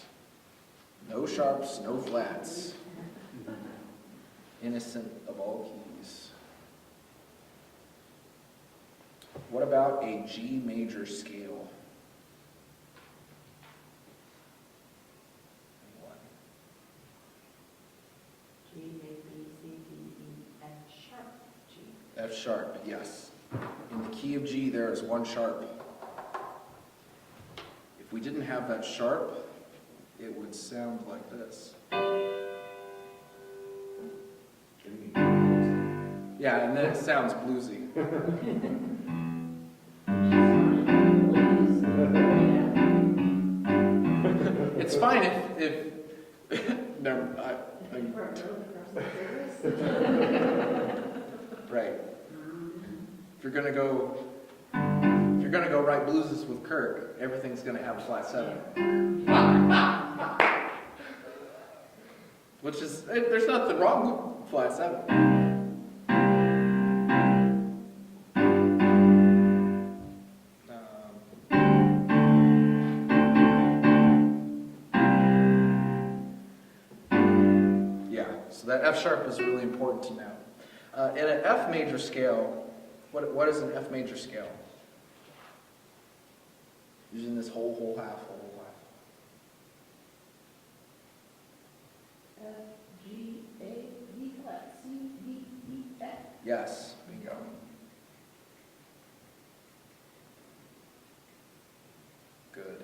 No sharps, no flats. Innocent of all keys. What about a G major scale? Anyone? G, A, B, C, D, E, F sharp, G. F sharp, yes. In the key of G, there is one sharp. If we didn't have that sharp, it would sound like this. Yeah, and then it sounds bluesy. It's fine if never, right. If you're gonna go write blueses with Kirk, everything's gonna have a flat 7. Which is, there's nothing wrong with flat 7. So that F sharp is really important to know. In an F major scale, what is an F major scale? Using this whole half. F, G, A, B flat, C, D, E, F. Yes, bingo. Good.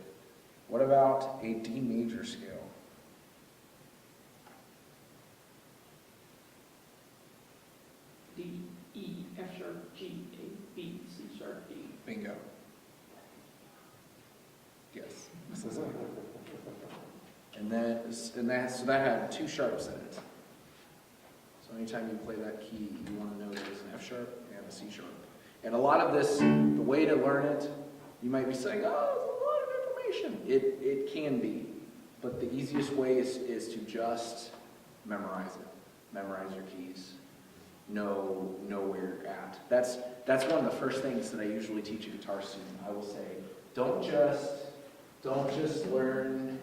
What about a D major scale? D, E, F sharp, G, A, B, C sharp, D. Bingo. Yes. This is it. So that had 2 sharps in it. So anytime you play that key, you want to know there's an F sharp and a C sharp. And a lot of this, the way to learn it, you might be saying, oh, it's a lot of information. It can be, but the easiest way is to just memorize it. Memorize your keys. Know where you're at. That's one of the first things that I usually teach a guitar student. I will say, don't just learn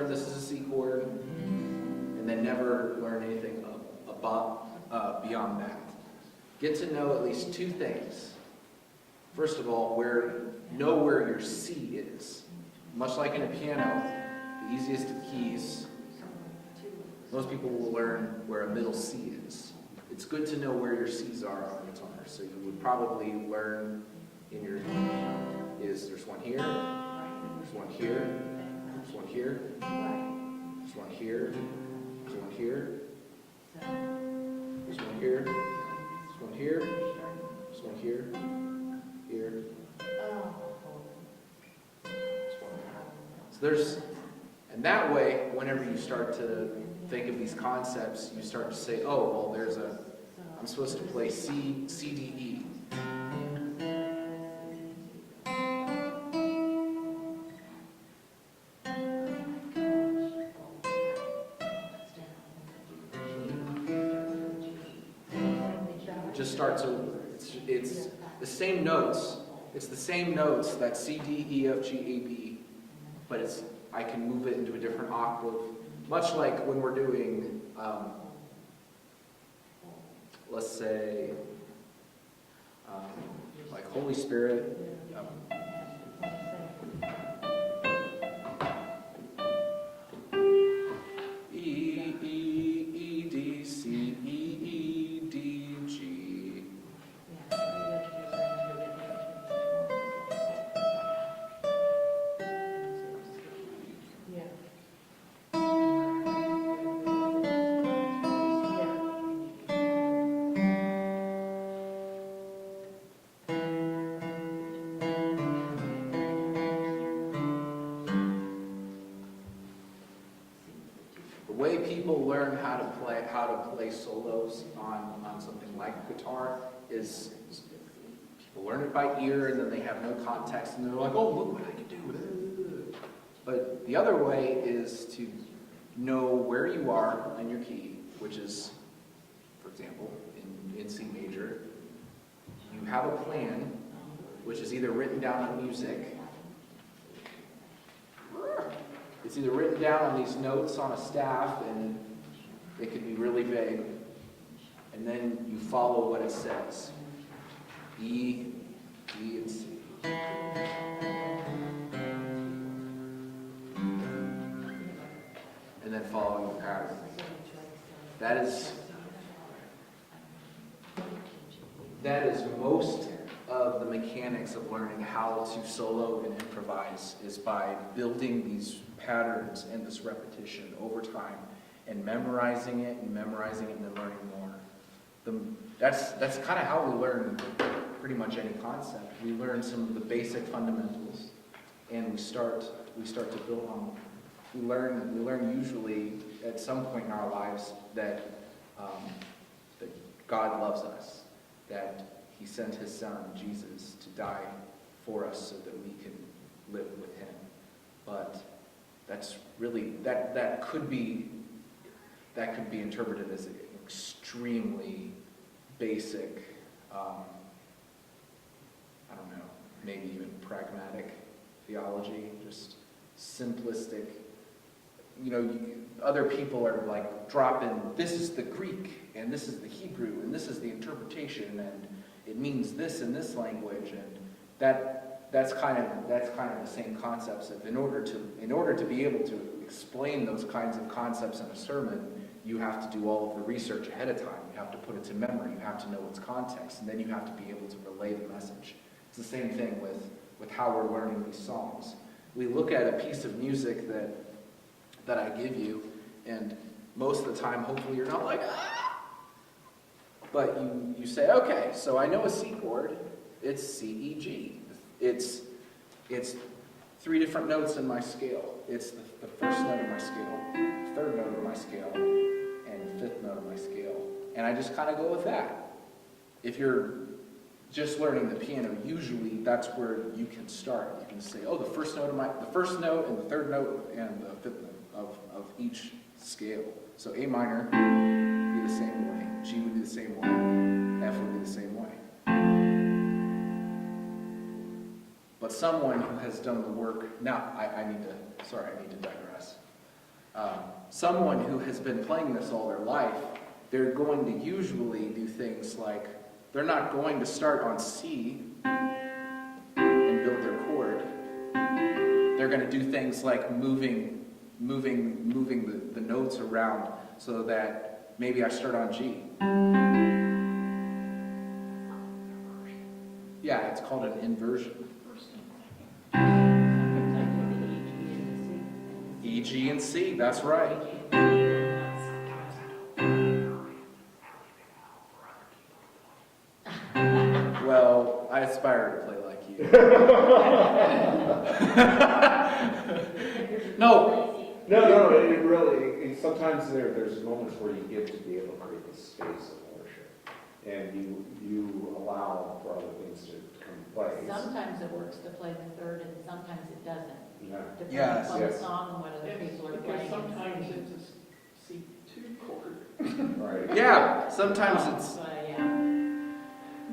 this is a C chord, and then never learn anything beyond that. Get to know at least 2 things. First of all, know where your C is. Much like in a piano, the easiest of keys, most people will learn where a middle C is. It's good to know where your C's are on the guitar. So you would probably learn in your there's one here, there's one here, there's one here, there's one here, there's one here, there's one here, there's one here, there's one here, here, there's one here. So and that way, whenever you start to think of these concepts, you start to say, oh, well, I'm supposed to play C, D, E. It just starts over. It's the same notes. It's the same notes that C, D, E, F, G, A, B, but I can move it into a different octave. Much like when we're doing, let's say, like Holy Spirit. E, E, E, D, C, E, E, D, G. The way people learn how to play solos on something like guitar is people learn it by ear and then they have no context and they're like, oh, look what I can do. But the other way is to know where you are on your key, which is, for example, in C major, you have a plan, which is either written down on music, it's either written down on these notes on a staff, and it could be really vague, and then you follow what it says. E, D, and C. And then following the pattern. That is most of the mechanics of learning how to solo and improvise, is by building these patterns and this repetition over time and memorizing it and then learning more. That's kind of how we learn pretty much any concept. We learn some of the basic fundamentals, and we start to build on them. We learn usually at some point in our lives that God loves us, that He sent His Son, Jesus, to die for us so that we can live with Him. But that's really, that could be interpreted as an extremely basic, I don't know, maybe even pragmatic theology, just simplistic. You know, other people are like dropping, this is the Greek, and this is the Hebrew, and this is the interpretation, and it means this in this language, and that's kind of the same concepts of in order to be able to explain those kinds of concepts in a sermon, you have to do all of the research ahead of time. You have to put it to memory. You have to know its context, and then you have to be able to relay the message. It's the same thing with how we're learning these songs. We look at a piece of music that I give you, and most of the time, hopefully, you're not like, ah! But you say, okay, so I know a C chord. It's C, E, G. It's 3 different notes in my scale. It's the first note of my scale, third note of my scale, and fifth note of my scale. And I just kind of go with that. If you're just learning the piano, usually that's where you can start. You can say, oh, the first note and the third note and the fifth note of each scale. So A minor would be the same way, G would be the same way, F would be the same way. But someone who has done the work, now I need to digress. Someone who has been playing this all their life, they're going to usually do things like, they're not going to start on C and build their chord. They're going to do things like moving the notes around so that maybe I start on G. Yeah, it's called an inversion. E, G, and C, that's right. Well, I aspire to play like you. No. No, it really, sometimes there's moments where you get to be able to create this space of worship, and you allow for other things to come into play. Sometimes it works to play the third, and sometimes it doesn't. Yeah. Depending Yes. on the song and what other Yes, people are because playing. sometimes it's a C2 chord. Right. Yeah, sometimes it's, Yeah.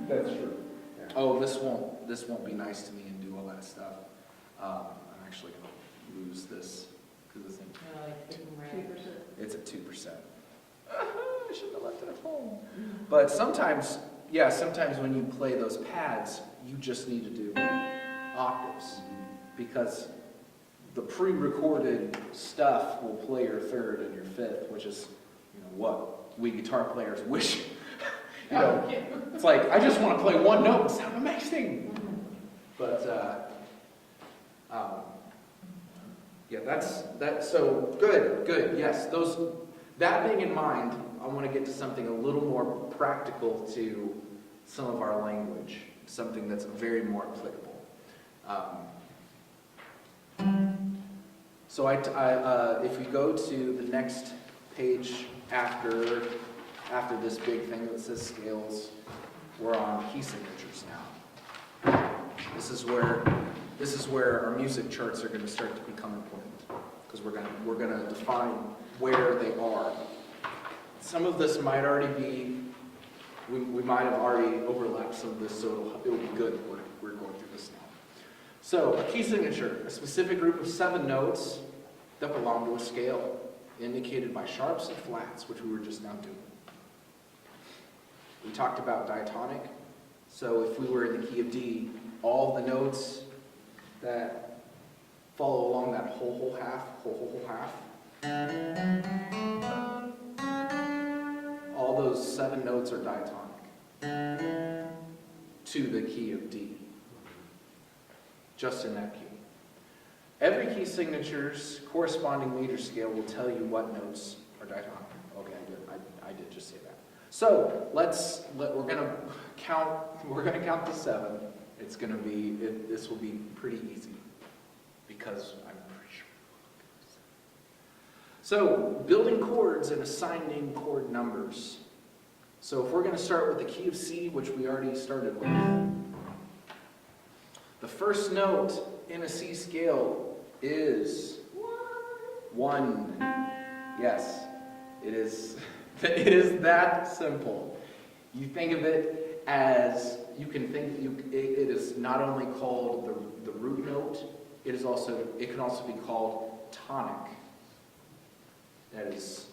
That's true. Yeah. oh, this won't be nice to me and do all that stuff. I'm actually going to lose this because it's It's getting red. 2%. it's at 2%. I shouldn't have left it at home. But sometimes when you play those pads, you just need to do octaves, because the pre-recorded stuff will play your third and your fifth, which is, what we guitar players wish. It's like, I just want to play one note and sound amazing. But yeah, that's so good. Yes, that being in mind, I want to get to something a little more practical to some of our language, something that's very more applicable. So if we go to the next page after this big thing that says scales, we're on key signatures now. This is where our music charts are going to start to become important, because we're going to define where they are. Some of this might already be we might have already overlapped some of this, so it'll be good. We're going through this now. So, a key signature, a specific group of 7 notes that belong to a scale, indicated by sharps and flats, which we were just now doing. We talked about diatonic. So if we were in the key of D, all the notes that follow along that whole half, all those 7 notes are diatonic to the key of D, just in that key. Every key signature's corresponding major scale will tell you what notes are diatonic. Okay, I did just say that. So we're gonna count to 7. This will be pretty easy because I'm pretty sure. So building chords and assigning chord numbers. So if we're gonna start with the key of C, which we already started with, the first note in a C scale is 1. Yes, it is. It is that simple. You think of it as, it is not only called the root note, it can also be called tonic. That is,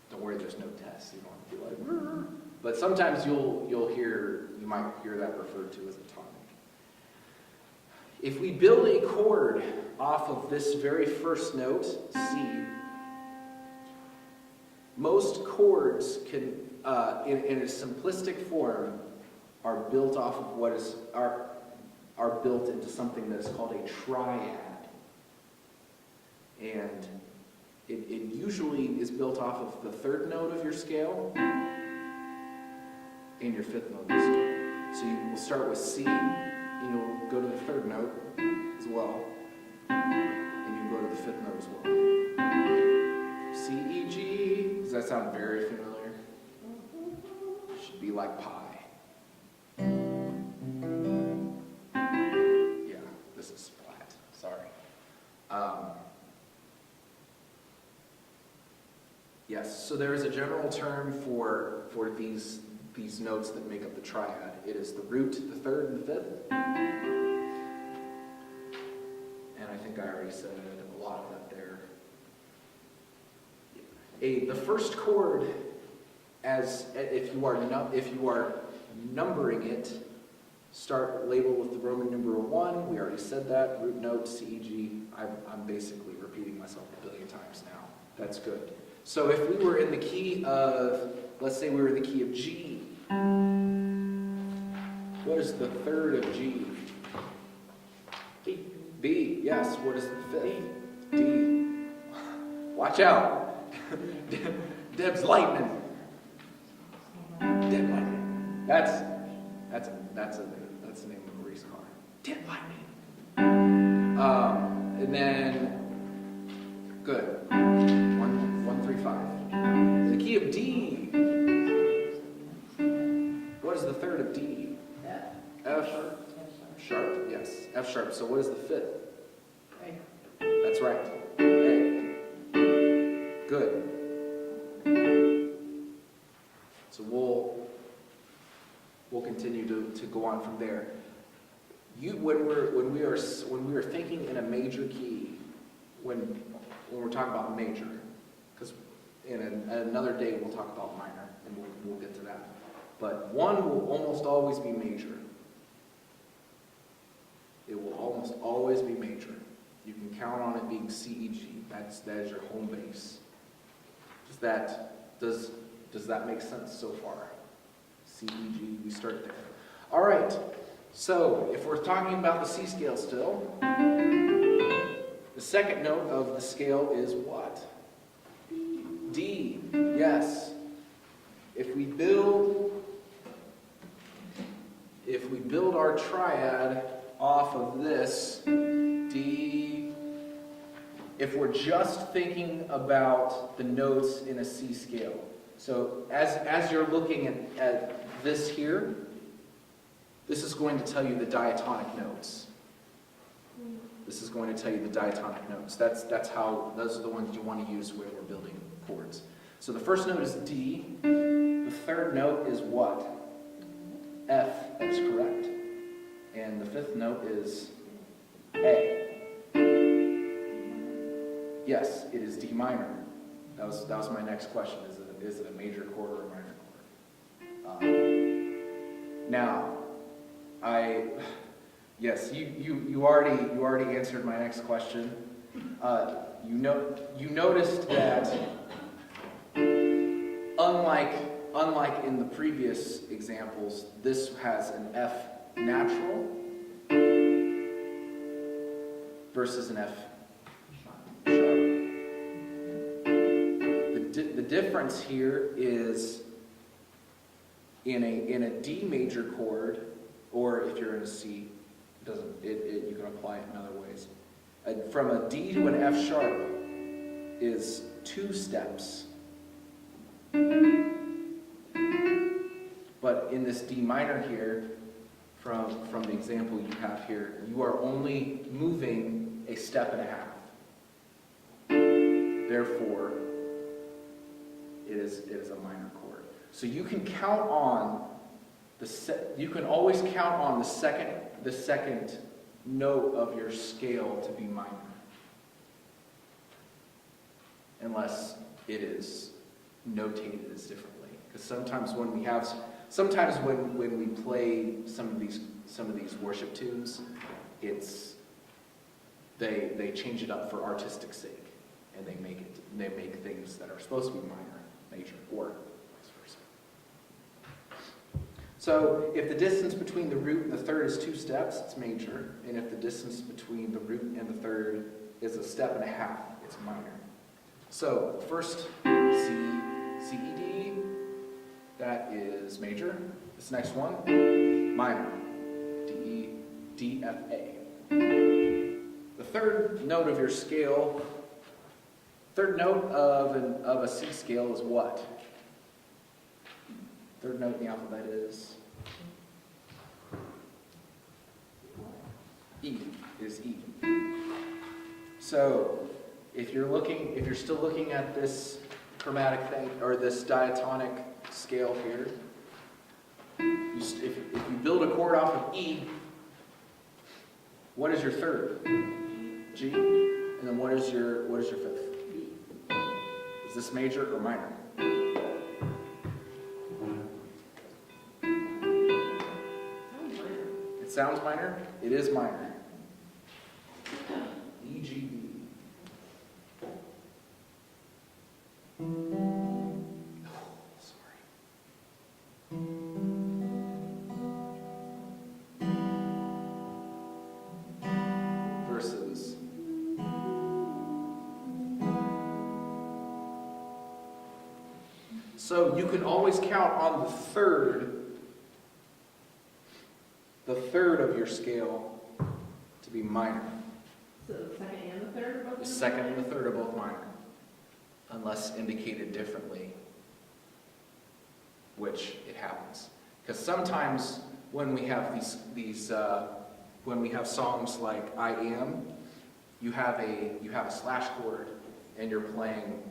don't worry, there's no test. You don't have to be like, rrr. But sometimes you might hear that referred to as a tonic. If we build a chord off of this very first note, C, most chords can, in a simplistic form, are built off of are built into something that is called a triad. And it usually is built off of the 3rd note of your scale and your 5th note of the scale. So you will start with C, and you'll go to the 3rd note as well, and you go to the 5th note as well. C, E, G. Does that sound very familiar? It should be like pi. Yeah, this is flat. Sorry. Yes, so there is a general term for these notes that make up the triad. It is the root, the 3rd, and the 5th. And I think I already said a lot of that there. The first chord, if you are numbering it, start label with the Roman numeral 1. We already said that. Root note, C, E, G. I'm basically repeating myself a billion times now. That's good. So if we were in the key of, let's say we were in the key of G, what is the 3rd of G? B. B, yes. What is the 5th? D. Watch out. Deb's lightning. Dead lightning. That's the name of Marie's car. Dead lightning. And then, good. 1, 3, 5. The key of D. What is the 3rd of D? F. Sharp. Yes. F sharp. So what is the 5th? A. That's right. A. Good. So we'll continue to go on from there. When we are thinking in a major key, when we're talking about major, because in another day we'll talk about minor, and we'll get to that. But 1 will almost always be major. It will almost always be major. You can count on it being C, E, G. That is your home base. Does that make sense so far? C, E, G, we start there. All right, so if we're talking about the C scale still, the 2nd note of the scale is what? D, yes. If we build our triad off of this, D, if we're just thinking about the notes in a C scale. So as you're looking at this here, this is going to tell you the diatonic notes. This is going to tell you the diatonic notes. Those are the ones you want to use when we're building chords. So the first note is D. The 3rd note is what? F, that is correct. And the fifth note is A. Yes, it is D minor. That was my next question. Is it a major chord or a minor chord? Now, yes, you already answered my next question. You noticed that unlike in the previous examples, this has an F natural versus an F sharp. The difference here is in a D major chord, or if you're in a C, you can apply it in other ways. From a D to an F sharp is 2 steps. But in this D minor here, from the example you have here, you are only moving a step and a half. Therefore, it is a minor chord. So you can count on you can always count on the second note of your scale to be minor, unless it is notated as differently. Because sometimes when we play some of these worship tunes, they change it up for artistic sake, and they make things that are supposed to be minor major, or vice versa. So if the distance between the root and the third is 2 steps, it's major, and if the distance between the root and the third is a step and a half, it's minor. So the first C, E, D, that is major. This next one, minor, D, F, A. The third note of your scale, third note of a C scale is what? Third note in the alphabet is E, is E. So if you're still looking at this chromatic thing, or this diatonic scale here, if you build a chord off of E, what is your third? G. And then what is your fifth? B. Is this major or minor? Sounds minor. It sounds minor. It is minor. E, G, B. Versus so you can always count on the third of your scale to be minor. So the second and the third are both The second and the third are both minor, unless indicated differently, which it happens. Because sometimes when we have when we have songs like "I Am," you have a slash chord, and you're playing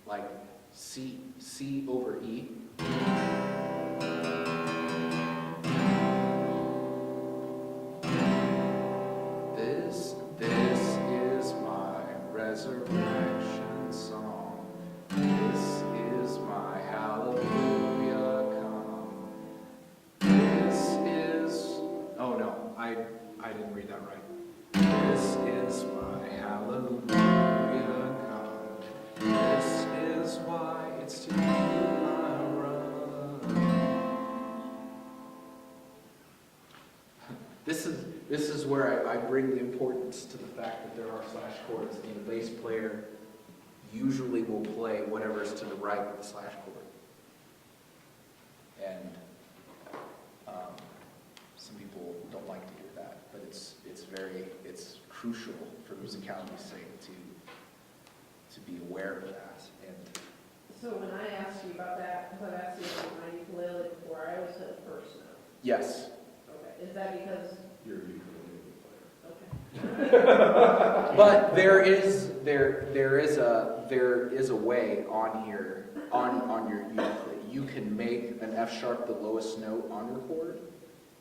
like C over E. This is my resurrection song. This is my hallelujah come. This is, oh no, I didn't read that right. This is my hallelujah come. This is why it's to you I run. This is where I bring the importance to the fact that there are slash chords, and the bass player usually will play whatever's to the right of the slash chord. And some people don't like to hear that, but it's crucial for musicality's sake to be aware of that. And So when I asked you about that, because I've asked you about my ukulele before, I always said first note. yes, Okay, is that because, You're a ukulele okay. but there is a way on here on your ukulele. You can make an F sharp the lowest note on your chord,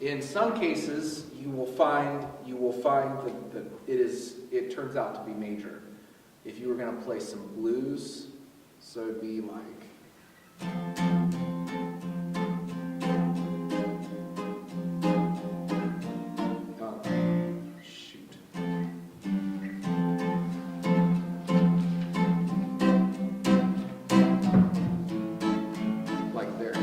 In some cases, you will find that it turns out to be major. If you were going to play some blues, so it'd be like, oh, shoot. Like there.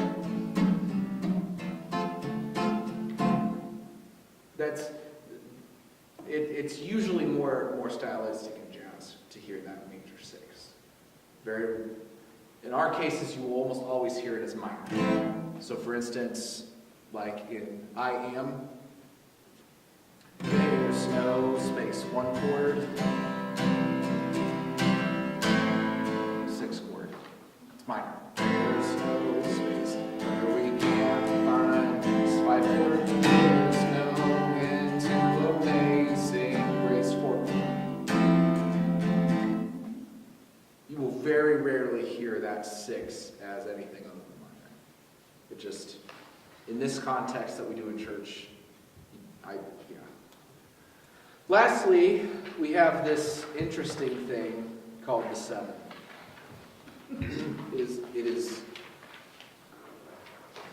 It's usually more stylistic in jazz to hear that major six. In our cases, you will almost always hear it as minor. So for instance, like in I Am, there's no space, one chord, six chord. It's minor. There's no space, where we can't find this five chord. There's no end to amazing grace, four chord. You will very rarely hear that six as anything other than minor. It just, in this context that we do in church, yeah. Lastly, we have this interesting thing called the seven.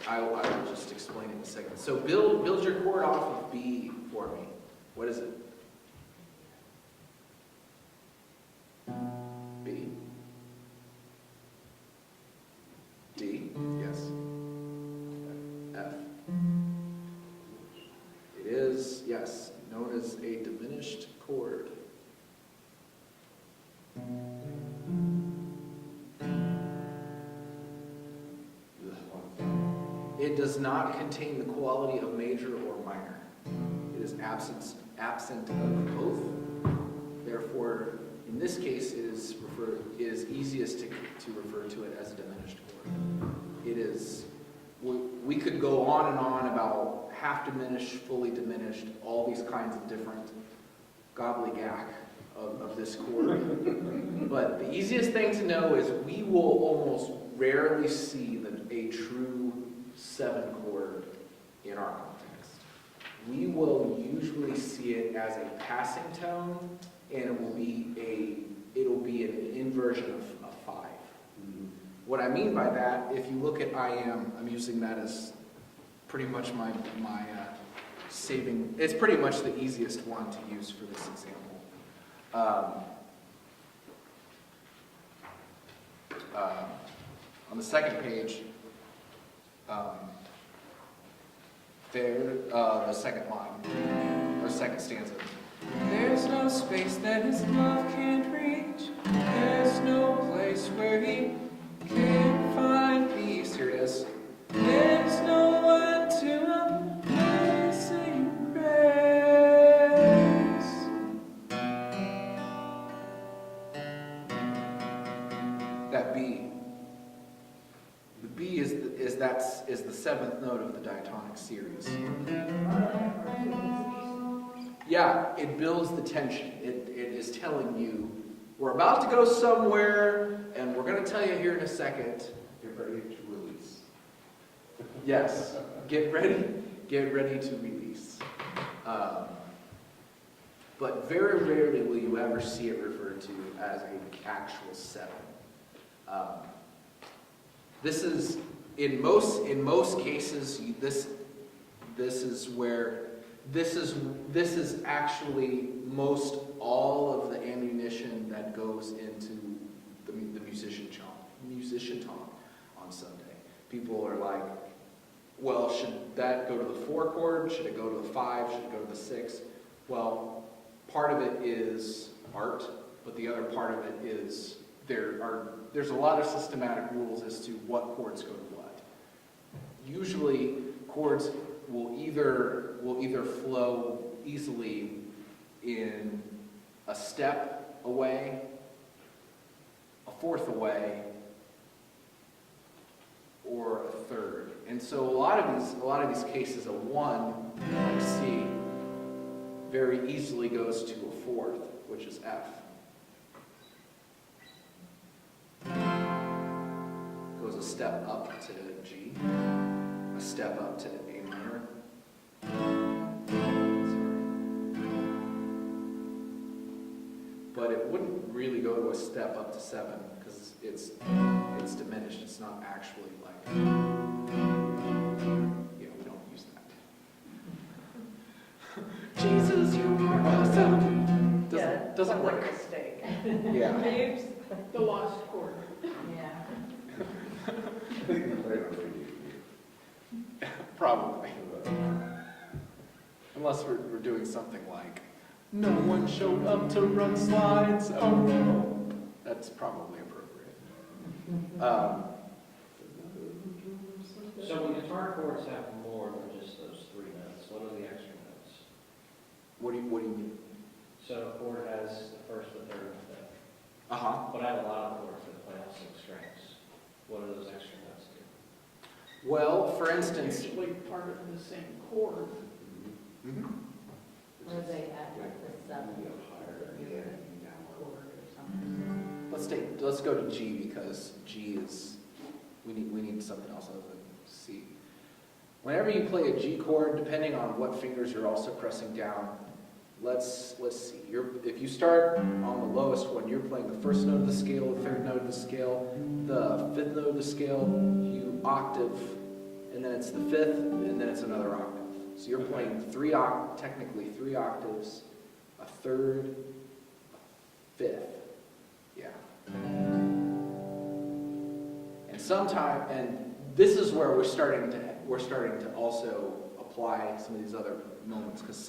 I will just explain it in a second. So build your chord off of B for me. What is it? B. D. Yes. F. It is, yes, known as a diminished chord. It does not contain the quality of major or minor. It is absent of both. Therefore, in this case, it is easiest to refer to it as a diminished chord. It is, we could go on and on about half diminished, fully diminished, all these kinds of different gobbledygook of this chord. But the easiest thing to know is we will almost rarely see a true seven chord in our context. We will usually see it as a passing tone, and it will be an inversion of a five. What I mean by that, if you look at I Am, I'm using that as pretty much my saving. It's pretty much the easiest one to use for this example. On the second page, the second line, or second stanza. There's no space that his love can't reach. There's no place where he can't find peace. Here it is. There's no end to amazing grace. That B. The B is the seventh note of the diatonic series. Yeah, it builds the tension. It is telling you, we're about to go somewhere, and we're going to tell you here in a second. Get ready to release. Yes, get ready to release. But very rarely will you ever see it referred to as an actual seven. This is, in most cases, this is actually most all of the ammunition that goes into the musician talk on Sunday. People are like, well, should that go to the four chord? Should it go to the five? Should it go to the six? Well, part of it is art, but the other part of it is there's a lot of systematic rules as to what chords go to what. Usually, chords will either flow easily in a step away, a fourth away, or a third. And so a lot of these cases, a one, like C, very easily goes to a fourth, which is F. Goes a step up to G, a step up to A minor, but it wouldn't really go to a step up to 7 because it's diminished. It's not actually like, yeah, we don't use that. Jesus, you are awesome. Doesn't sounds like work. a mistake. Yeah. Oops. The lost chord. Yeah. I think you played on radio. Probably. Unless we're doing something like, no one showed up to run slides. Oh no. That's probably appropriate. So when guitar chords have more than just those 3 notes, what are the extra notes? What do you mean? So a chord has the first, the third, and the fifth. Uh-huh. But I have a lot of chords that play all 6 strings. What do those extra notes do? Well, for instance, Usually part of the same chord. mhm. Or they add like the 7 You go higher, yeah, you down lower. chord or something. let's go to G because G is, we need something else other than C. Whenever you play a G chord, depending on what fingers you're also pressing down, let's see. If you start on the lowest one, you're playing the first note of the scale, the third note of the scale, the fifth note of the scale, you octave, and then it's the fifth, and then it's another octave. So you're playing technically three octaves, a third, a fifth. Yeah. And this is where we're starting to also apply some of these other moments, because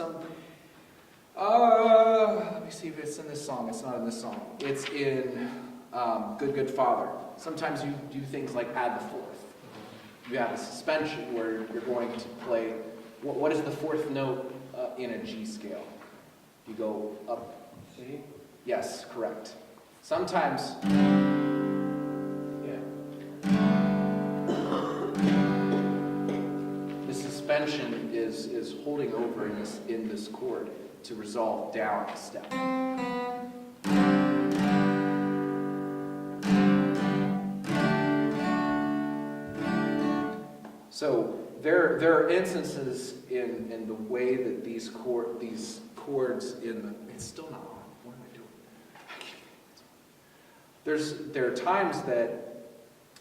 let me see if it's in this song. It's not in this song. It's in Good Good Father. Sometimes you do things like add the fourth. You have a suspension where you're going to play. What is the fourth note in a G scale? You go up. C? Yes, correct. Sometimes. Yeah. The suspension is holding over in this chord to resolve down a step. So there are instances in the way that these chords it's still not on. What am I doing?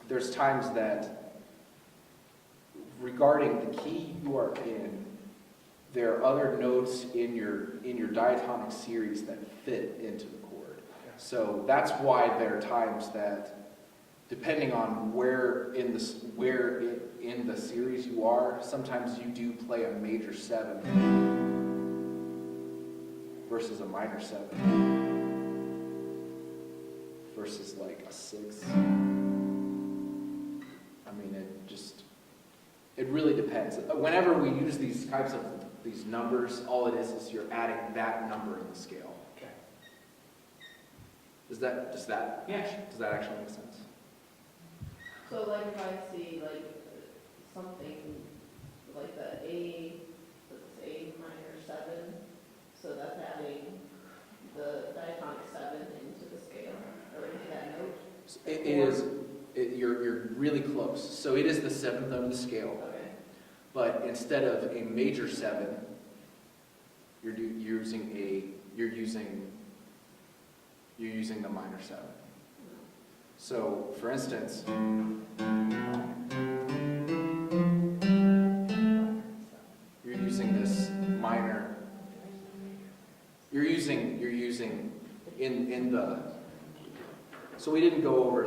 There's times that regarding the key you are in, there are other notes in your diatonic series that fit into the chord. So that's why there are times that, depending on where in the series you are, sometimes you do play a major 7 versus a minor 7 versus like a 6. I mean, it really depends. Whenever we use these types of these numbers, all it is you're adding that number in the scale. Okay. Does that Yeah. actually make sense? So like if I see like something like the A, let's say minor 7, so that's adding the diatonic 7 into the scale, or into that note? You're really close. So it is the 7th note of the scale, Okay. but instead of a major 7, you're using the minor 7. So, for instance, you're using this minor. You're using in the. So we didn't go over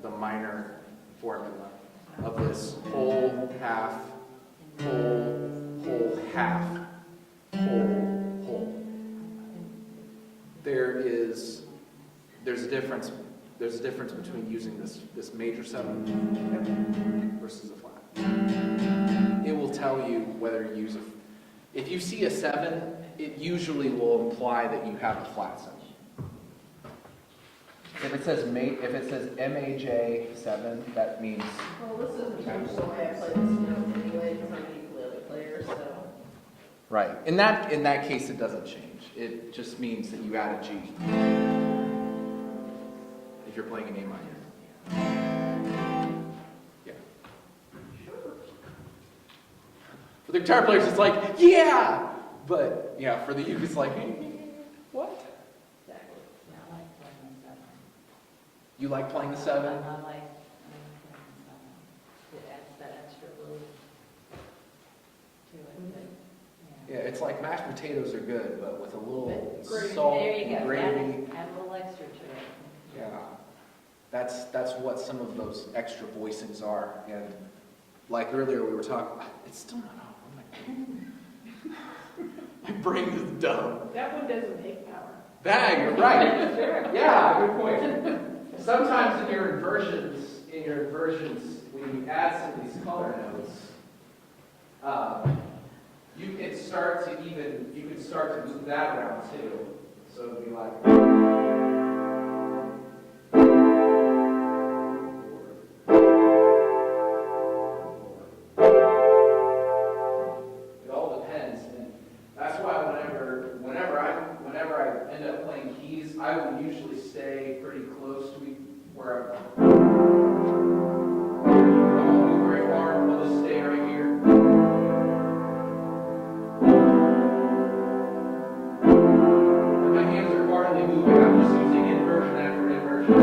the minor formula of this whole, half, whole, half, whole. There's a difference between using this major 7 versus a flat. It will tell you whether you use if you see a 7, it usually will imply that you have a flat 7. If it says MAJ 7, that means Well, this isn't much the way I play this note anyway, because I'm a ukulele player, so. right. In that case, it doesn't change. It just means that you add a G if you're playing an A minor. Yeah. For the guitar players, it's like, yeah! But, yeah, for the uke, it's like, what? Exactly. You like playing the 7? I like playing seven. It adds that extra little to it, but, Yeah, it's like mashed potatoes are good, but with a little Gravy. salt, There you go, gravy. add a little extra to it. Yeah, that's what some of those extra voicings are. And like earlier we were talking, it's still not on. My brain is dumb. That one doesn't take power. That, you're right. Sure. Yeah, good point. Sometimes in your inversions, when you add some of these color notes, you can start to move that around too. So it'd be like. It all depends, and that's why whenever I end up playing keys, I will usually stay pretty close to where I won't move very far. I'll just stay right here. And my hands are hardly moving. I'm just using inversion after inversion.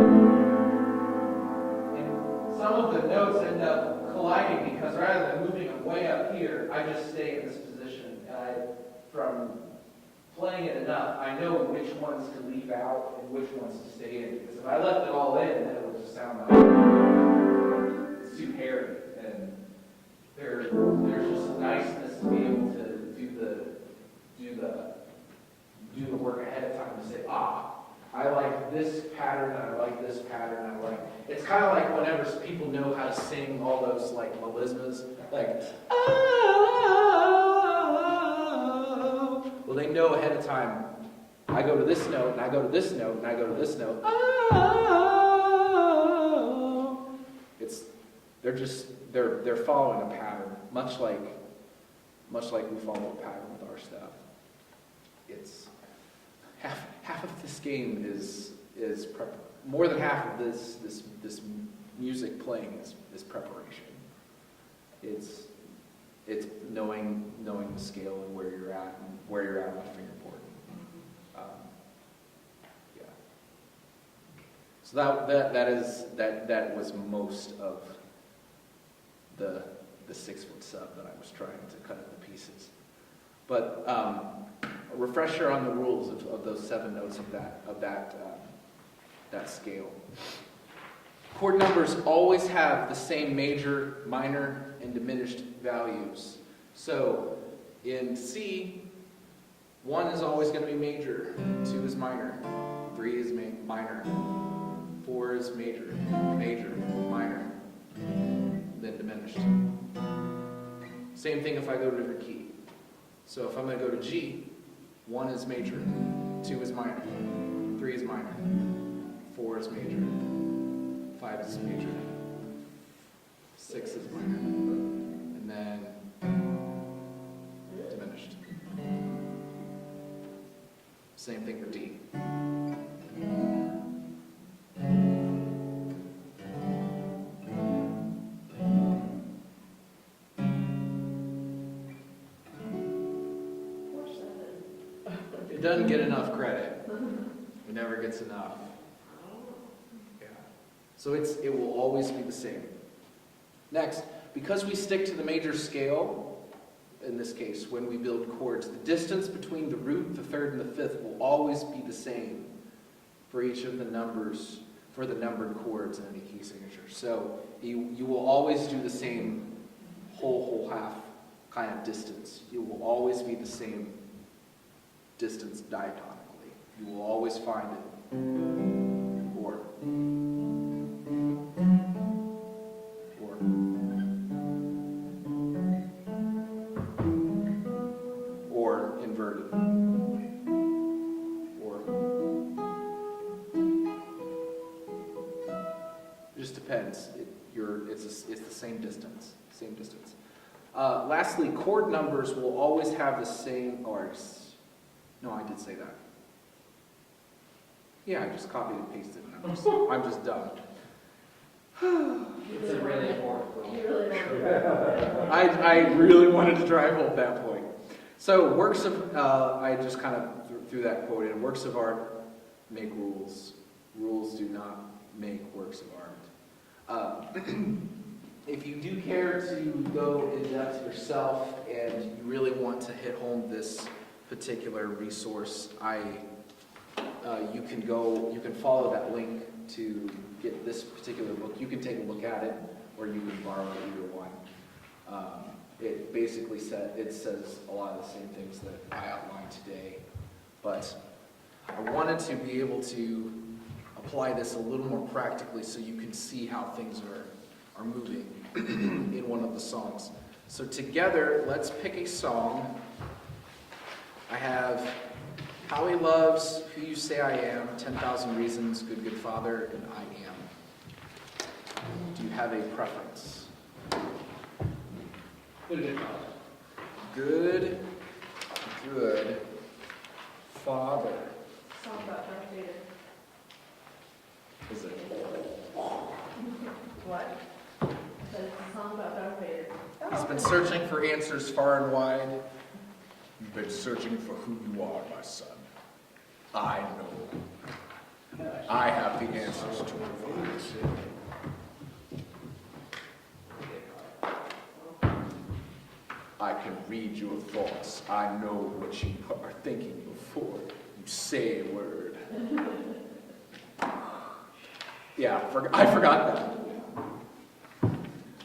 And some of the notes end up colliding because rather than moving them way up here, I just stay in this position. And from playing it enough, I know which ones to leave out and which ones to stay in. Because if I left it all in, then it would just sound like it's too hairy. And there's just a niceness to be able to do the work ahead of time to say, I like this pattern, I like this pattern, I like. It's kind of like whenever people know how to sing all those like melismas, like well, they know ahead of time. I go to this note, and I go to this note, and I go to this note. They're following a pattern, much like we follow a pattern with our stuff. It's half of this game is more than half of this music playing is preparation. It's knowing the scale and where you're at on the fingerboard. Yeah. So that was most of the 6-foot sub that I was trying to cut into pieces. But a refresher on the rules of those 7 notes of that scale. Chord numbers always have the same major, minor, and diminished values. So in C, 1 is always going to be major, 2 is minor, 3 is minor, 4 is major, minor, then diminished. Same thing if I go to a different key. So if I'm going to go to G, 1 is major, 2 is minor, 3 is minor, 4 is major, 5 is major, 6 is minor, and then diminished. Same thing for D. It doesn't get enough credit. It never gets enough. Yeah. So it will always be the same. Next, because we stick to the major scale, in this case, when we build chords, the distance between the root, the third, and the fifth will always be the same for each of the numbers, for the numbered chords in any key signature. So you will always do the same whole half kind of distance. You will always be the same distance diatonically. You will always find it. Or inverted. Or it just depends. It's the same distance. Lastly, chord numbers will always have the same. No, I did say that. Yeah, I just copied and pasted it. I'm just dumb. It's a really important rule. You really don't. I really wanted to drive home that point. So works of, I just kind of threw that quote in. Works of art make rules. Rules do not make works of art. If you do care to go in depth yourself and you really want to hit home this particular resource, you can follow that link to get this particular book. You can take a look at it, or you can borrow either one. It basically says a lot of the same things that I outlined today, but I wanted to be able to apply this a little more practically so you can see how things are moving in one of the songs. So together, let's pick a song. I have How He Loves, Who You Say I Am, 10,000 Reasons, Good, Good Father, and I Am. Do you have a preference? Good father. Good, good Father. Song about Darth Vader. Is it? What? I said it's a song about Darth Vader. He's been searching for answers far and wide. You've been searching for who you are, my son. I know. I have the answers to provide. I can read your thoughts. I know what you are thinking before you say a word. Yeah, I forgot that.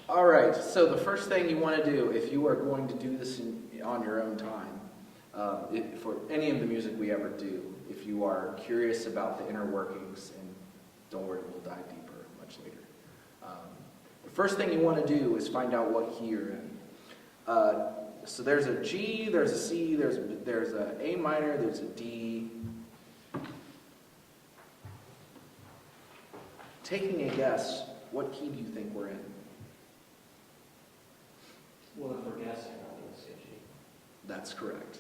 All right, so the first thing you want to do, if you are going to do this on your own time, for any of the music we ever do, if you are curious about the inner workings, and don't worry, we'll dive deeper much later. The first thing you want to do is find out what key you're in. So there's a G, there's a C, there's a A minor, there's a D. Taking a guess, what key do you think we're in? Well, if we're guessing, I'm going to say G. That's correct.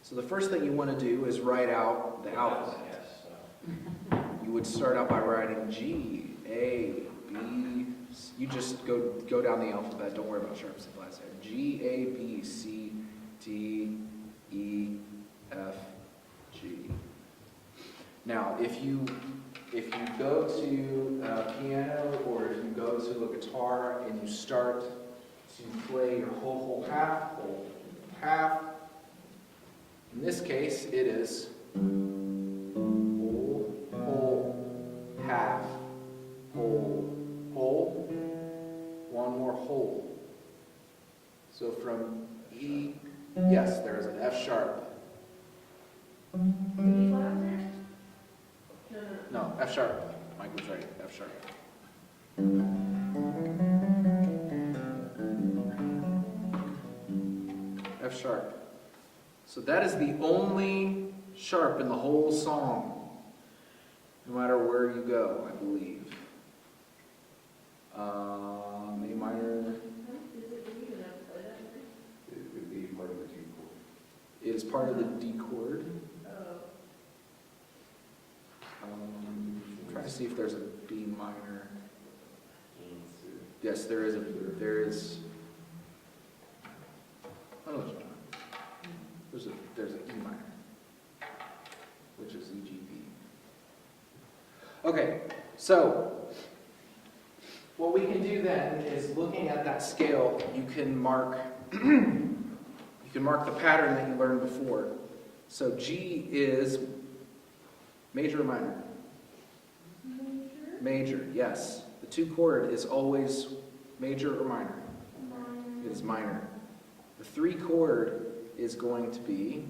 So the first thing you want to do is write out the alphabet. Yes, so. You would start out by writing G, A, B, C. You just go down the alphabet. Don't worry about sharps and flats there. G, A, B, C, D, E, F, G. Now, if you go to a piano or if you go to a guitar and you start to play your whole half, in this case, it is whole, half, whole, one more whole. So from E, yes, there is an F sharp. E flat there? No, F sharp. Mike was right, F sharp. F sharp. So that is the only sharp in the whole song, no matter where you go, I believe. A minor. Is it D? Did I play that? It would be part of the D chord. It is part of the D chord. Oh. I'm trying to see if there's a B minor. Yes, there is. Oh, no, there's not. There's an E minor, which is E, G, B. Okay, so what we can do then is looking at that scale, you can mark the pattern that you learned before. So G is major or minor? Major, yes. The 2 chord is always major or minor? It is minor. The 3 chord is going to be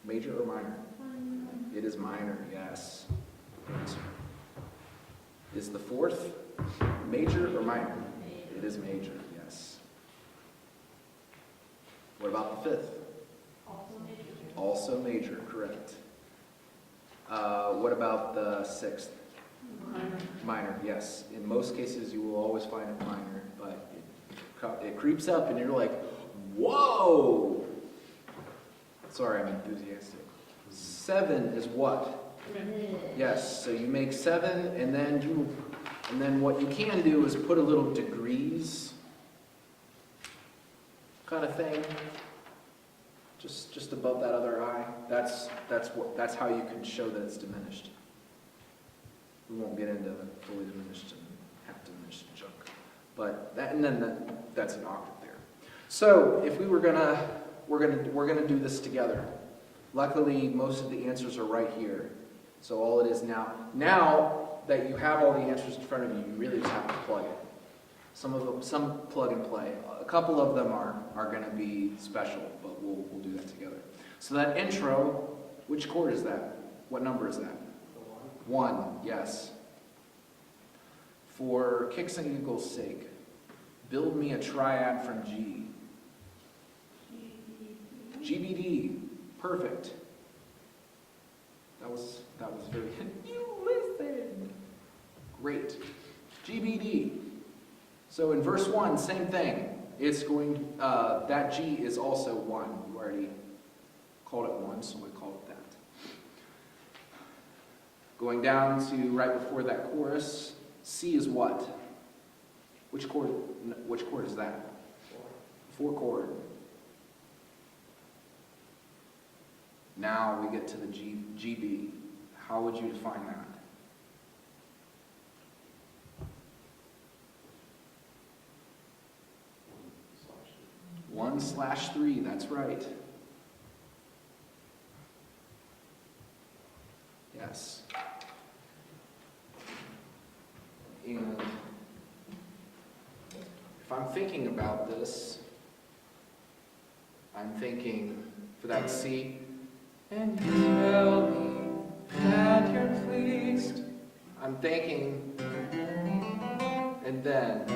major or minor? It is minor, yes. Is the 4th major or minor? It is major, yes. What about the 5th? Also major. Also major, correct. What about the 6th? Minor, yes. In most cases, you will always find it minor, but it creeps up and you're like, whoa! Sorry, I'm enthusiastic. 7 is what? Yes, so you make 7, and then what you can do is put a little degrees kind of thing, just above that other eye. That's how you can show that it's diminished. We won't get into fully diminished and half diminished junk. But that, and then that's an octave there. So if we're gonna do this together. Luckily, most of the answers are right here. So all it is now that you have all the answers in front of you, you really just have to plug it. Some plug and play. A couple of them are going to be special, but we'll do that together. So that intro, which chord is that? What number is that? 1, yes. For kicks and giggles' sake, build me a triad from G. GBD, perfect. That was very good. You listened. Great. GBD. So in verse 1, same thing. It's going, that G is also 1. You already called it 1, so we call it that. Going down to right before that chorus, C is what? Which chord is that? 4 chord. Now we get to the GB. How would you define that? 1/3, that's right. Yes. And if I'm thinking about this, I'm thinking for that C, and you tell me that you're pleased. I'm thinking, and then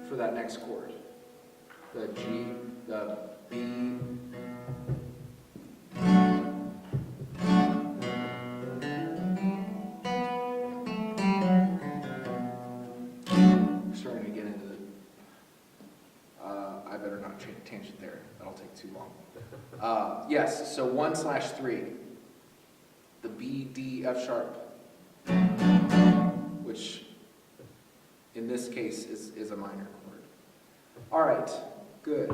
for that next chord, the G, the B, starting to get into the, I better not tangent there, that'll take too long. Yes, so 1/3, the B, D, F sharp, which in this case is a minor chord. All right, good.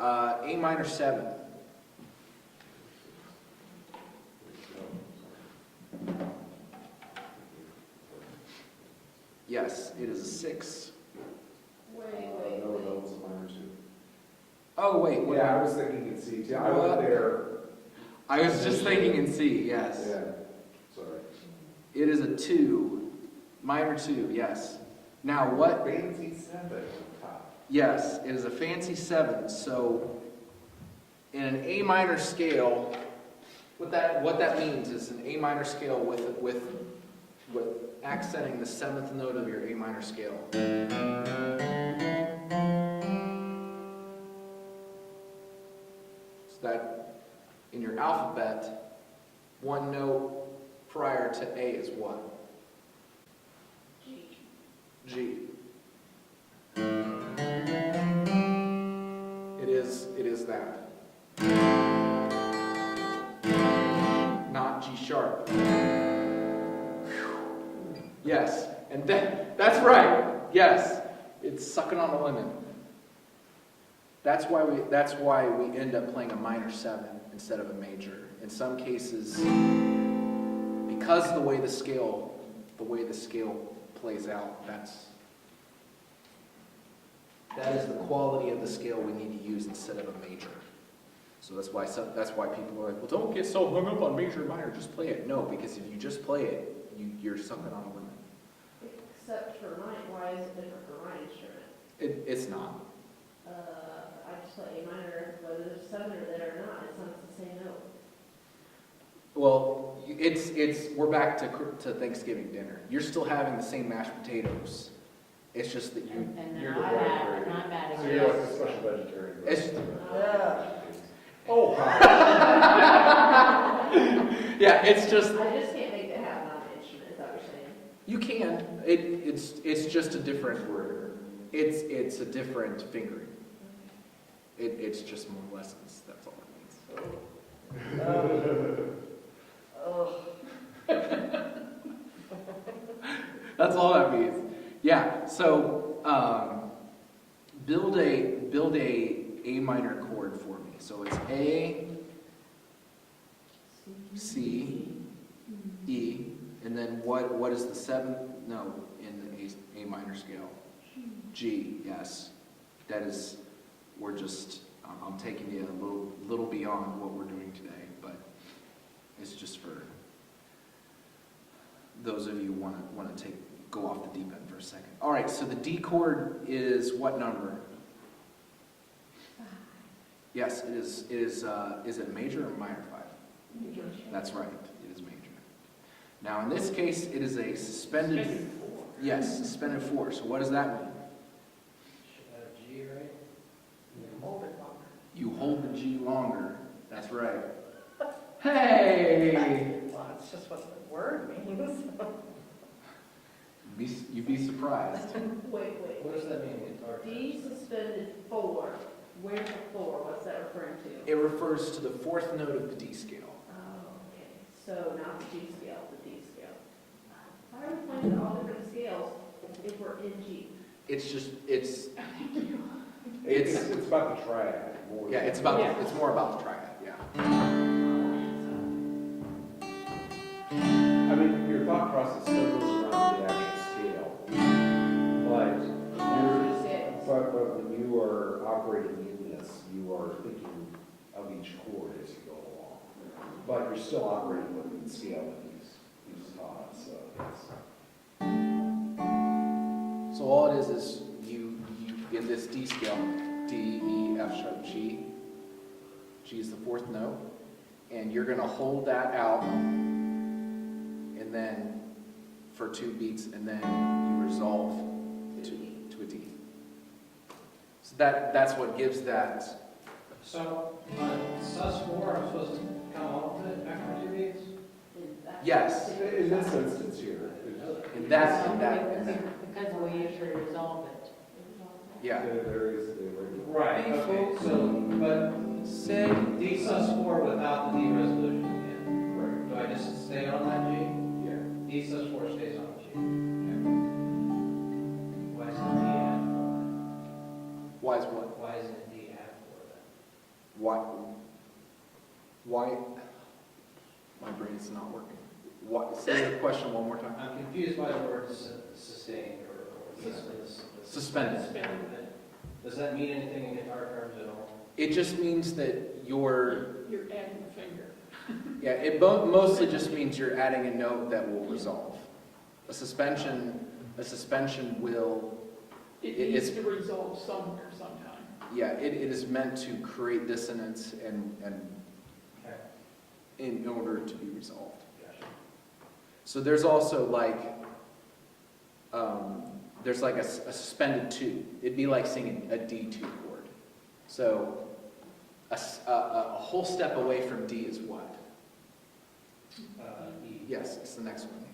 A minor 7. Yes, it is a 6. No, it's a minor 2. Oh, wait. What? Yeah, I was thinking in C too. I went there. I was just thinking in C, yes. Yeah, sorry. It is a 2, minor 2, yes. Now what? Fancy 7 on top. Yes, it is a fancy 7. So in an A minor scale, what that means is an A minor scale with accenting the 7th note of your A minor scale. So that in your alphabet, one note prior to A is what? G. G. It is that. Not G sharp. Yes, and that's right. Yes, it's sucking on a lemon. That's why we end up playing a minor 7 instead of a major. In some cases, because the way the scale plays out, that is the quality of the scale we need to use instead of a major. So that's why people are like, well, don't get so hung up on major and minor, just play it. No, because if you just play it, you're sucking on a lemon. Except for mine, why is it different for my instrument? It's not. I just play A minor, whether there's 7 or there or not, it's not the same note. Well, we're back to Thanksgiving dinner. You're still having the same mashed potatoes. It's just that And then You're I'm the adding. So you're like a special vegetarian. it's Oh, hi. yeah, it's just I just can't make it happen on my instrument, is that what you're saying? you can. It's just a different it's a different fingering. It's just more lessons. That's all it means. That's all that means. Yeah. So build a A minor chord for me. So it's A, C, E, and then what is the seventh note in the A minor scale? G, yes. That is, we're just, I'm taking you a little beyond what we're doing today, but it's just for those of you who want to go off the deep end for a second. All right, so the D chord is what number? Yes, it is. Is it major or minor 5? That's right. It is major. Now, in this case, it is a suspended. Suspended 4. Yes, suspended 4. So what does that mean? Should have a G, right? Hold it longer. You hold the G longer. That's right. Hey! Well, that's just what the word means. You'd be surprised. Wait. What does that mean, guitar? D suspended 4, where's the 4, what's that referring to? It refers to the 4th note of the D scale. Oh, okay, so not the G scale, the D scale. Why are we playing all different scales if we're in G? It's just, It's about the triad more. yeah, it's more about the triad, yeah. I mean, your thought process still goes around the actual scale, but when you are operating in this, you are thinking of each chord as you go along. But you're still operating within the scale that he's taught, so yes. So all it is you in this D scale, D, E, F sharp, G. G is the 4th note, and you're going to hold that out, and then for 2 beats, and then you resolve to a D. So that's what gives that. So, sus4, I'm supposed to come off it after 2 beats? Yes. In this instance here, And that. Because we usually resolve it. Yeah. there is the original. Right, okay, so, but say D sus4 without the D resolution again. Right. Do I just stay on that G? Yeah. D sus4 stays on G. Why isn't D add 4? Why is what? Why isn't D add 4 then? Why? My brain's not working. What? Say the question one more time. I'm confused by the word sustained or Suspended. Does that mean anything in guitar terms at all? It just means that you're adding a finger. yeah. It mostly just means you're adding a note that will resolve. A suspension will. It It's- needs to resolve somewhere sometime. Yeah, it is meant to create dissonance and Okay. in order to be resolved. Gotcha. So there's also there's like a suspended 2. It'd be like singing a D2 chord. So a whole step away from D is what? E. Yes, it's the next one.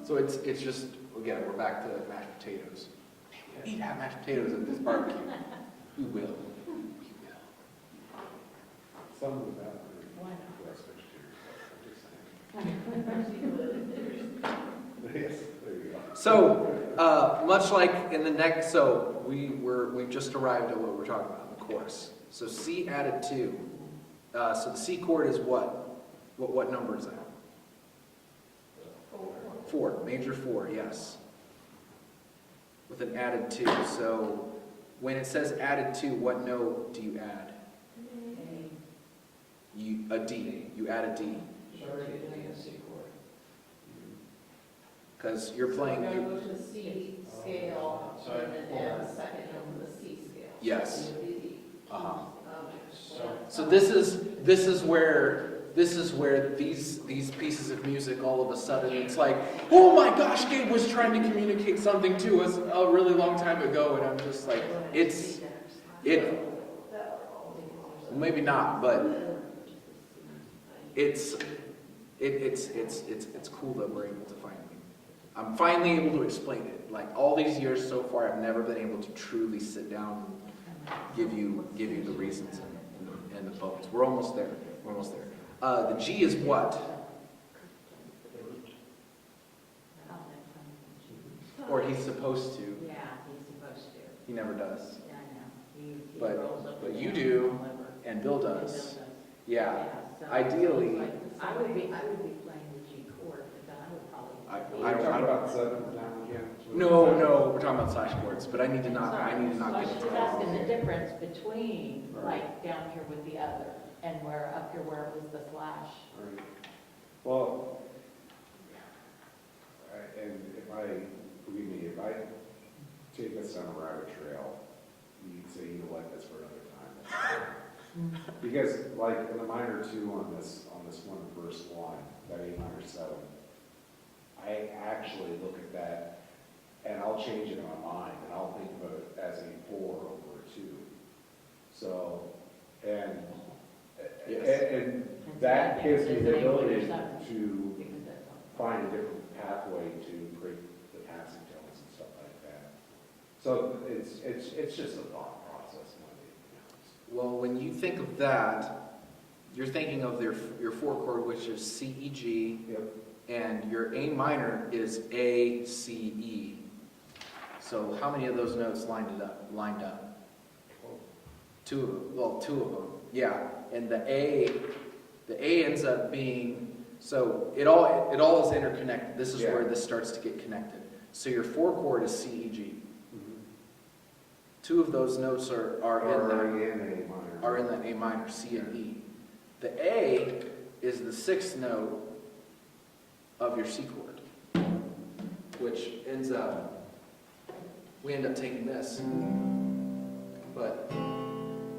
So it's just, again, we're back to mashed potatoes. Man, we need to have mashed potatoes at this barbecue. We will. We will. Some of that. Why not? Yes, there you go. So, much like in the next, so we've just arrived at what we're talking about, the chorus. So C added 2. So the C chord is what? What number is that? 4, major 4, yes. With an added 2. So when it says added 2, what note do you add? A D. You add a D. Sorry, getting a C chord. Because you're So playing. we're going to go to the C scale, Sorry. and then add the second note to the C scale. Yes. So D. Uh-huh. So, So this is where these pieces of music all of a sudden it's like, oh my gosh, Gabe was trying to communicate something to us a really long time ago, and I'm just like, maybe not, but it's cool that we're able to I'm finally able to explain it. Like all these years so far, I've never been able to truly sit down give you the reasons and the focus. We're almost there. We're almost there. The G is what? Or he's supposed to. Yeah, he's supposed to. He never does. Yeah, I know. He But- rolls up but and you down do, and whatever. And Bill And Bill does. Yeah. so- Ideally- I would be playing the G chord, but then I would probably. I Are you talking about seventh down again? No, we're talking about slash chords, but I need to not Sorry. get So I into was just asking the difference between, Right. like, down here with the other, and where, up here where it was the slash. Right. Well, and believe me, if I take us on a rabbit trail, you'd say, you know what, that's for another time. Because like in the minor two on this one, verse 1, that A minor 7, I actually look at that and I'll change it in my mind and I'll think of it as a 4 over a 2. So, and that gives me the ability to Because that's all. find a different pathway to break the passing tones and stuff like that. So it's just a thought process, not anything else. Well, when you think of that, you're thinking of your 4 chord, which is C, E, G, Yep. and your A minor is A, C, E. So how many of those notes lined up? 2 of them. Well, 2 of them. Yeah, and the A ends up being, so it all is interconnected. This is where this starts to get connected. So your 4 chord is C, E, G. 2 of those notes are in that A minor, C and E. The A is the 6th note of your C chord, which ends up, we end up taking this, but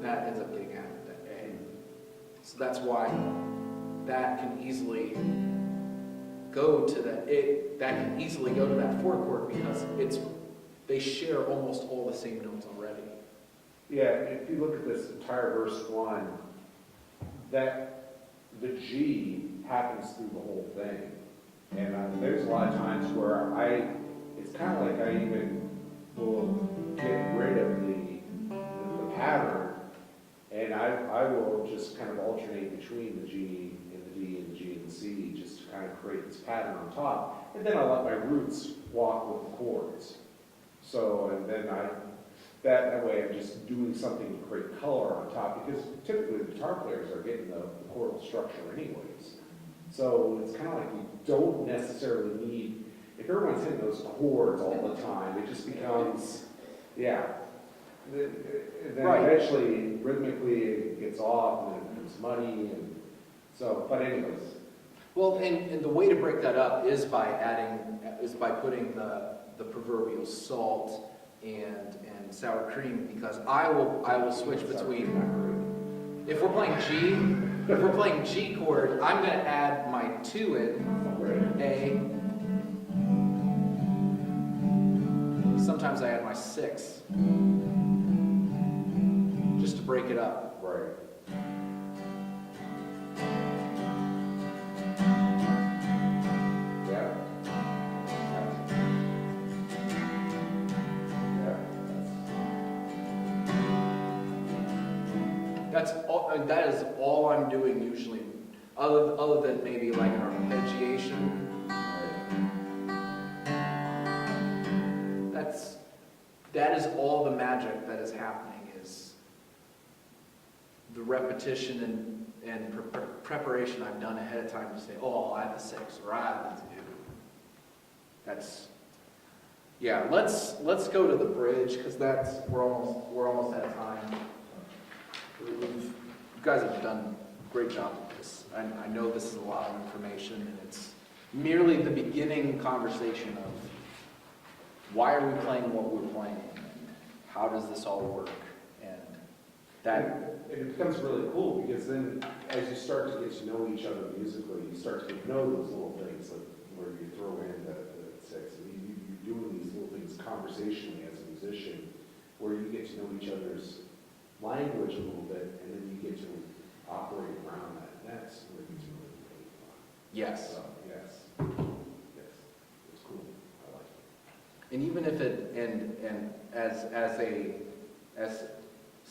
that ends up getting added to A. So that's why that can easily go to that that 4 chord because they share almost all the same notes already. Yeah, if you look at this entire verse 1, that the G happens through the whole thing. And there's a lot of times where it's kind of like I even will get rid of the pattern, and I will just kind of alternate between the G and the D and the G and the C, just to kind of create this pattern on top. And then I'll let my roots walk with the chords. So, and then that way I'm just doing something to create color on top, because typically the guitar players are getting the chordal structure anyways. So it's kind of like you don't necessarily need, if everyone's hitting those chords all the time, it just becomes, yeah. Then eventually, rhythmically, it gets off and then it becomes muddy, and so, but anyways. Well, and the way to break that up is by putting the proverbial salt and sour cream, because I will switch between, if we're playing G chord, I'm going to add my 2 in, A. Sometimes I add my 6, just to break it up. Right. Yeah. That is all I'm doing usually, other than maybe like an arpeggiation. That is all the magic that is happening, is the repetition and preparation I've done ahead of time to say, oh, I have a 6 or I have a 2. That's, yeah. Let's go to the bridge, because we're almost out of time. You guys have done a great job with this. I know this is a lot of information, and it's merely the beginning conversation of why are we playing what we're playing, and how does this all work, and that. It becomes really cool, because then as you start to get to know each other musically, you start to get to know those little things, like where you throw in the 6. You're doing these little things conversationally as a musician, where you get to know each other's language a little bit, and then you get to operate around that. That's where it gets really, really fun. Yes. So, yes, it's cool. I like it. And even if it, and as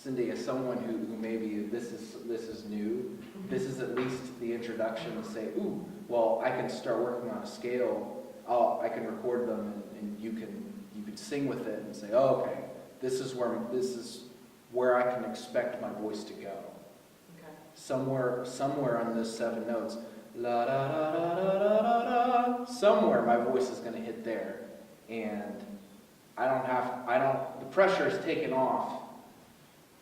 Cindy, as someone who maybe this is new, this is at least the introduction to say, ooh, well, I can start working on a scale. I can record them, and you can sing with it and say, oh, okay, this is where I can expect my voice to go. Okay. Somewhere on those 7 notes, la da da da da da da da, somewhere my voice is going to hit there, and the pressure is taken off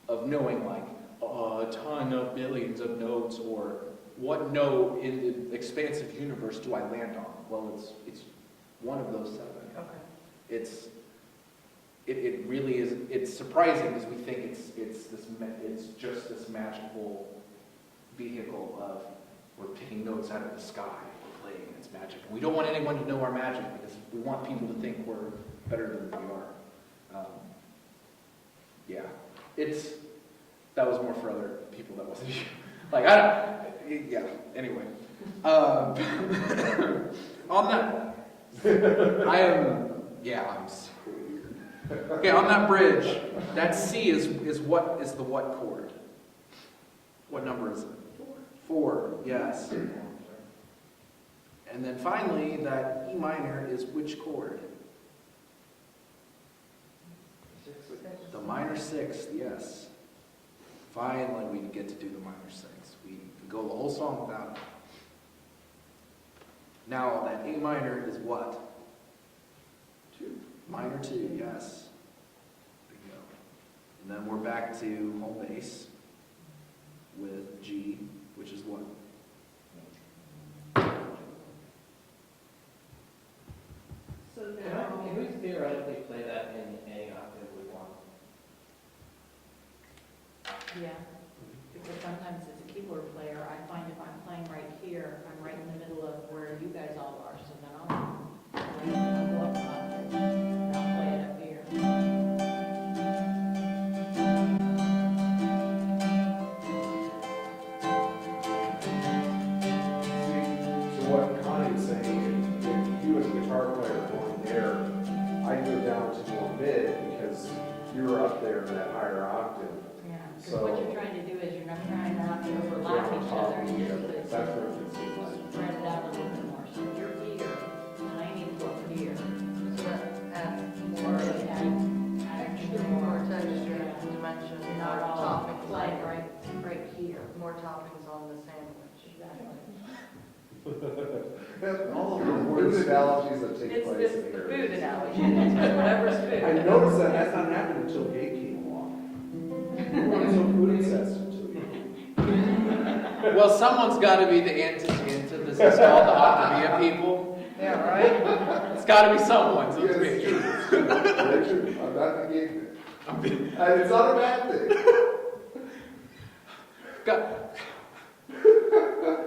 of knowing like a ton of billions of notes, or what note in the expansive universe do I land on? Well, it's one of those 7. Okay. It really is. It's surprising because we think it's just this magical vehicle of we're picking notes out of the sky, we're playing, it's magic. And we don't want anyone to know our magic because we want people to think we're better than we are. Yeah, that was more for other people. That wasn't you. Like yeah. Anyway, on that, I'm so weird. Okay, on that bridge, that C is the what chord? What number is it? 4, yes. And then finally, that E minor is which chord? The minor 6th, yes. Finally, we get to do the minor 6th. We go the whole song without it. Now, that A minor is what? 2. Minor 2, yes. There we go. And then we're back to home base with G, which is what? So now, Can we theoretically play that in any octave we want? Yeah, because sometimes as a keyboard player, I find if I'm playing right here, I'm right in the middle of where you guys all are, so then I'll go up an octave, and I'll play it up here. So what Connie's saying, if you as a guitar player going there, I go down to more mid because you're up there in that higher octave. Yeah, because So- what you're trying to do is you're not trying not to overlap You're on each top other, of you each other. just That's where it seems like. spread it out a little bit more. So if you're here, and I need to go here. So that adds More more extra, more texture, dimension, not more all toppings, like right here. more toppings on the sandwich. Exactly. All of the food analogies that take It's place the here. food analogy, whatever's food. I noticed that that's not happened until Gabe came along. Everyone's so food obsessed until you. Well, someone's got to be the antithesis of all the Octavia people. Yeah, right? It's got to be someone. So Yes, it's it's me. true. It's true. Very true. I'm not negating it. And it's not a bad thing.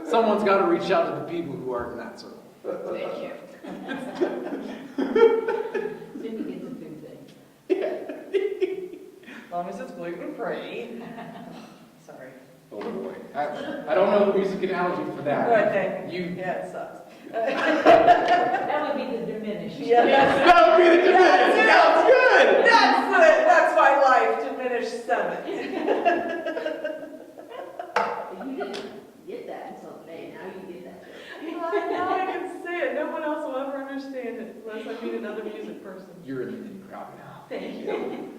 Someone's got to reach out to the people who aren't in that circle. Thank you. Cindy gets a food thing. As long as it's gluten-free. Sorry. Oh boy. I don't know the music analogy for that. Okay. You. Yeah, it sucks. That would be the diminished. Yeah. That would be the definition. Sounds good. That's my life, diminished 7. you didn't get that until today, now you get that. Now I can say it. No one else will ever understand it unless I meet another music person. You're in the crowd now. Thank you.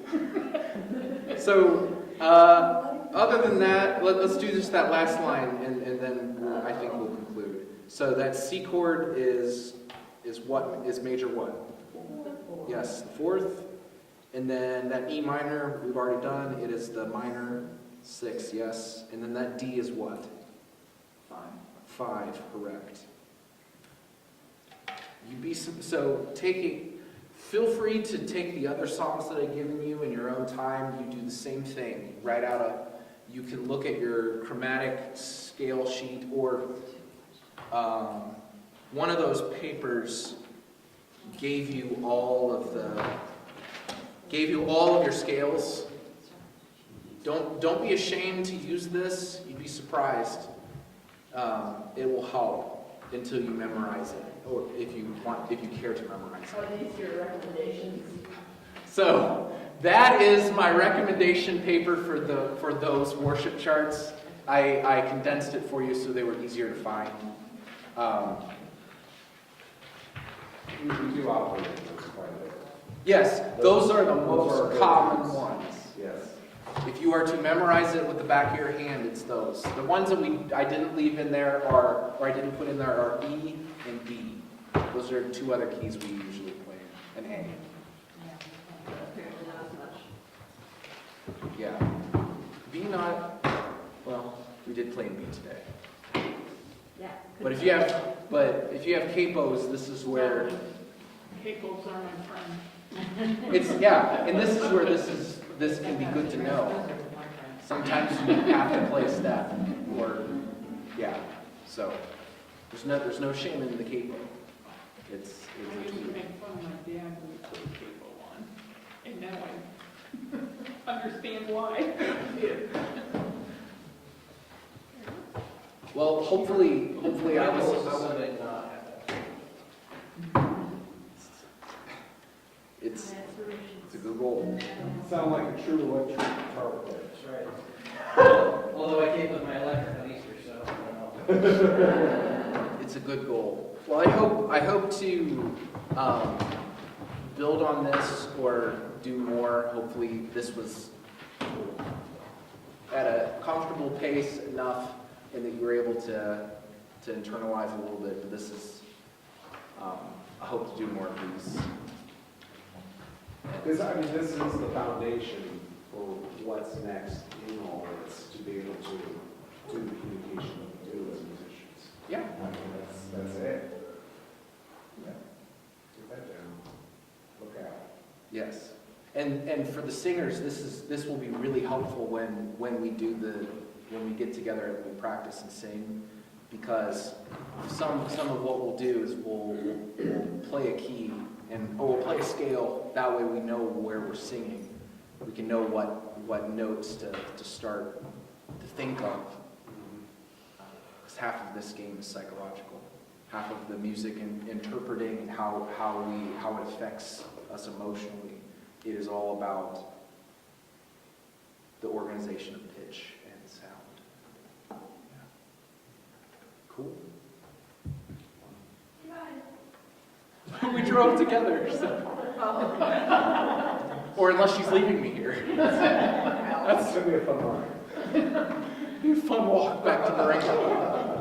So, other than that, let's do just that last line, and then I think we'll conclude. So that C chord is what? Is major what? Yes, the 4th. And then that E minor, we've already done. It is the minor 6, yes. And then that D is what? 5, correct. Feel free to take the other songs that I've given you in your own time. You do the same thing. You can look at your chromatic scale sheet, or one of those papers gave you all of your scales. Don't be ashamed to use this. You'd be surprised. It will help until you memorize it, or if you care to memorize it. Are these your recommendations? So that is my recommendation paper for those worship charts. I condensed it for you so they were easier to find. We do operate those quite a bit. Yes, those are the Those are most good common ones. ones. Yes. If you are to memorize it with the back of your hand, it's those. The ones that I didn't leave in there or I didn't put in there are E and B. Those are two other keys we usually play, and A. Apparently not as much. Yeah. B not, well, we did play in B today. Yeah. But if you have capos, this is where Capos are my friend. it's, yeah, and this is where this can be good to know. Sometimes you have to play a step, or, yeah, so, there's no shame in the capo. It's I a used to tool. make fun of my dad when he put a capo on, and now I understand why. Well, hopefully I was, Sunday not have that. it's a good goal. Sound like a true electric guitar player. That's right. Although I came with my electric on Easter, so I don't know. It's a good goal. Well, I hope to build on this or do more. Hopefully, this was at a comfortable pace enough, and that you were able to internalize a little bit. But this is, I hope to do more of these. Because, I mean, this is the foundation for what's next in all this, to be able to do the communication that we do as musicians. Yeah. I mean, that's it. Yeah. Get that down. Look out. Yes. And for the singers, this will be really helpful when we get together and we practice and sing, because some of what we'll do is we'll play a key or we'll play a scale. That way we know where we're singing. We can know what notes to start to think of. Because half of this game is psychological. Half of the music and interpreting and how it affects us emotionally. It is all about the organization of pitch and sound. Yeah. Cool. We drove together, so. Or unless she's leaving me here. That's going to be a fun ride. Be a fun walk back to Marysville.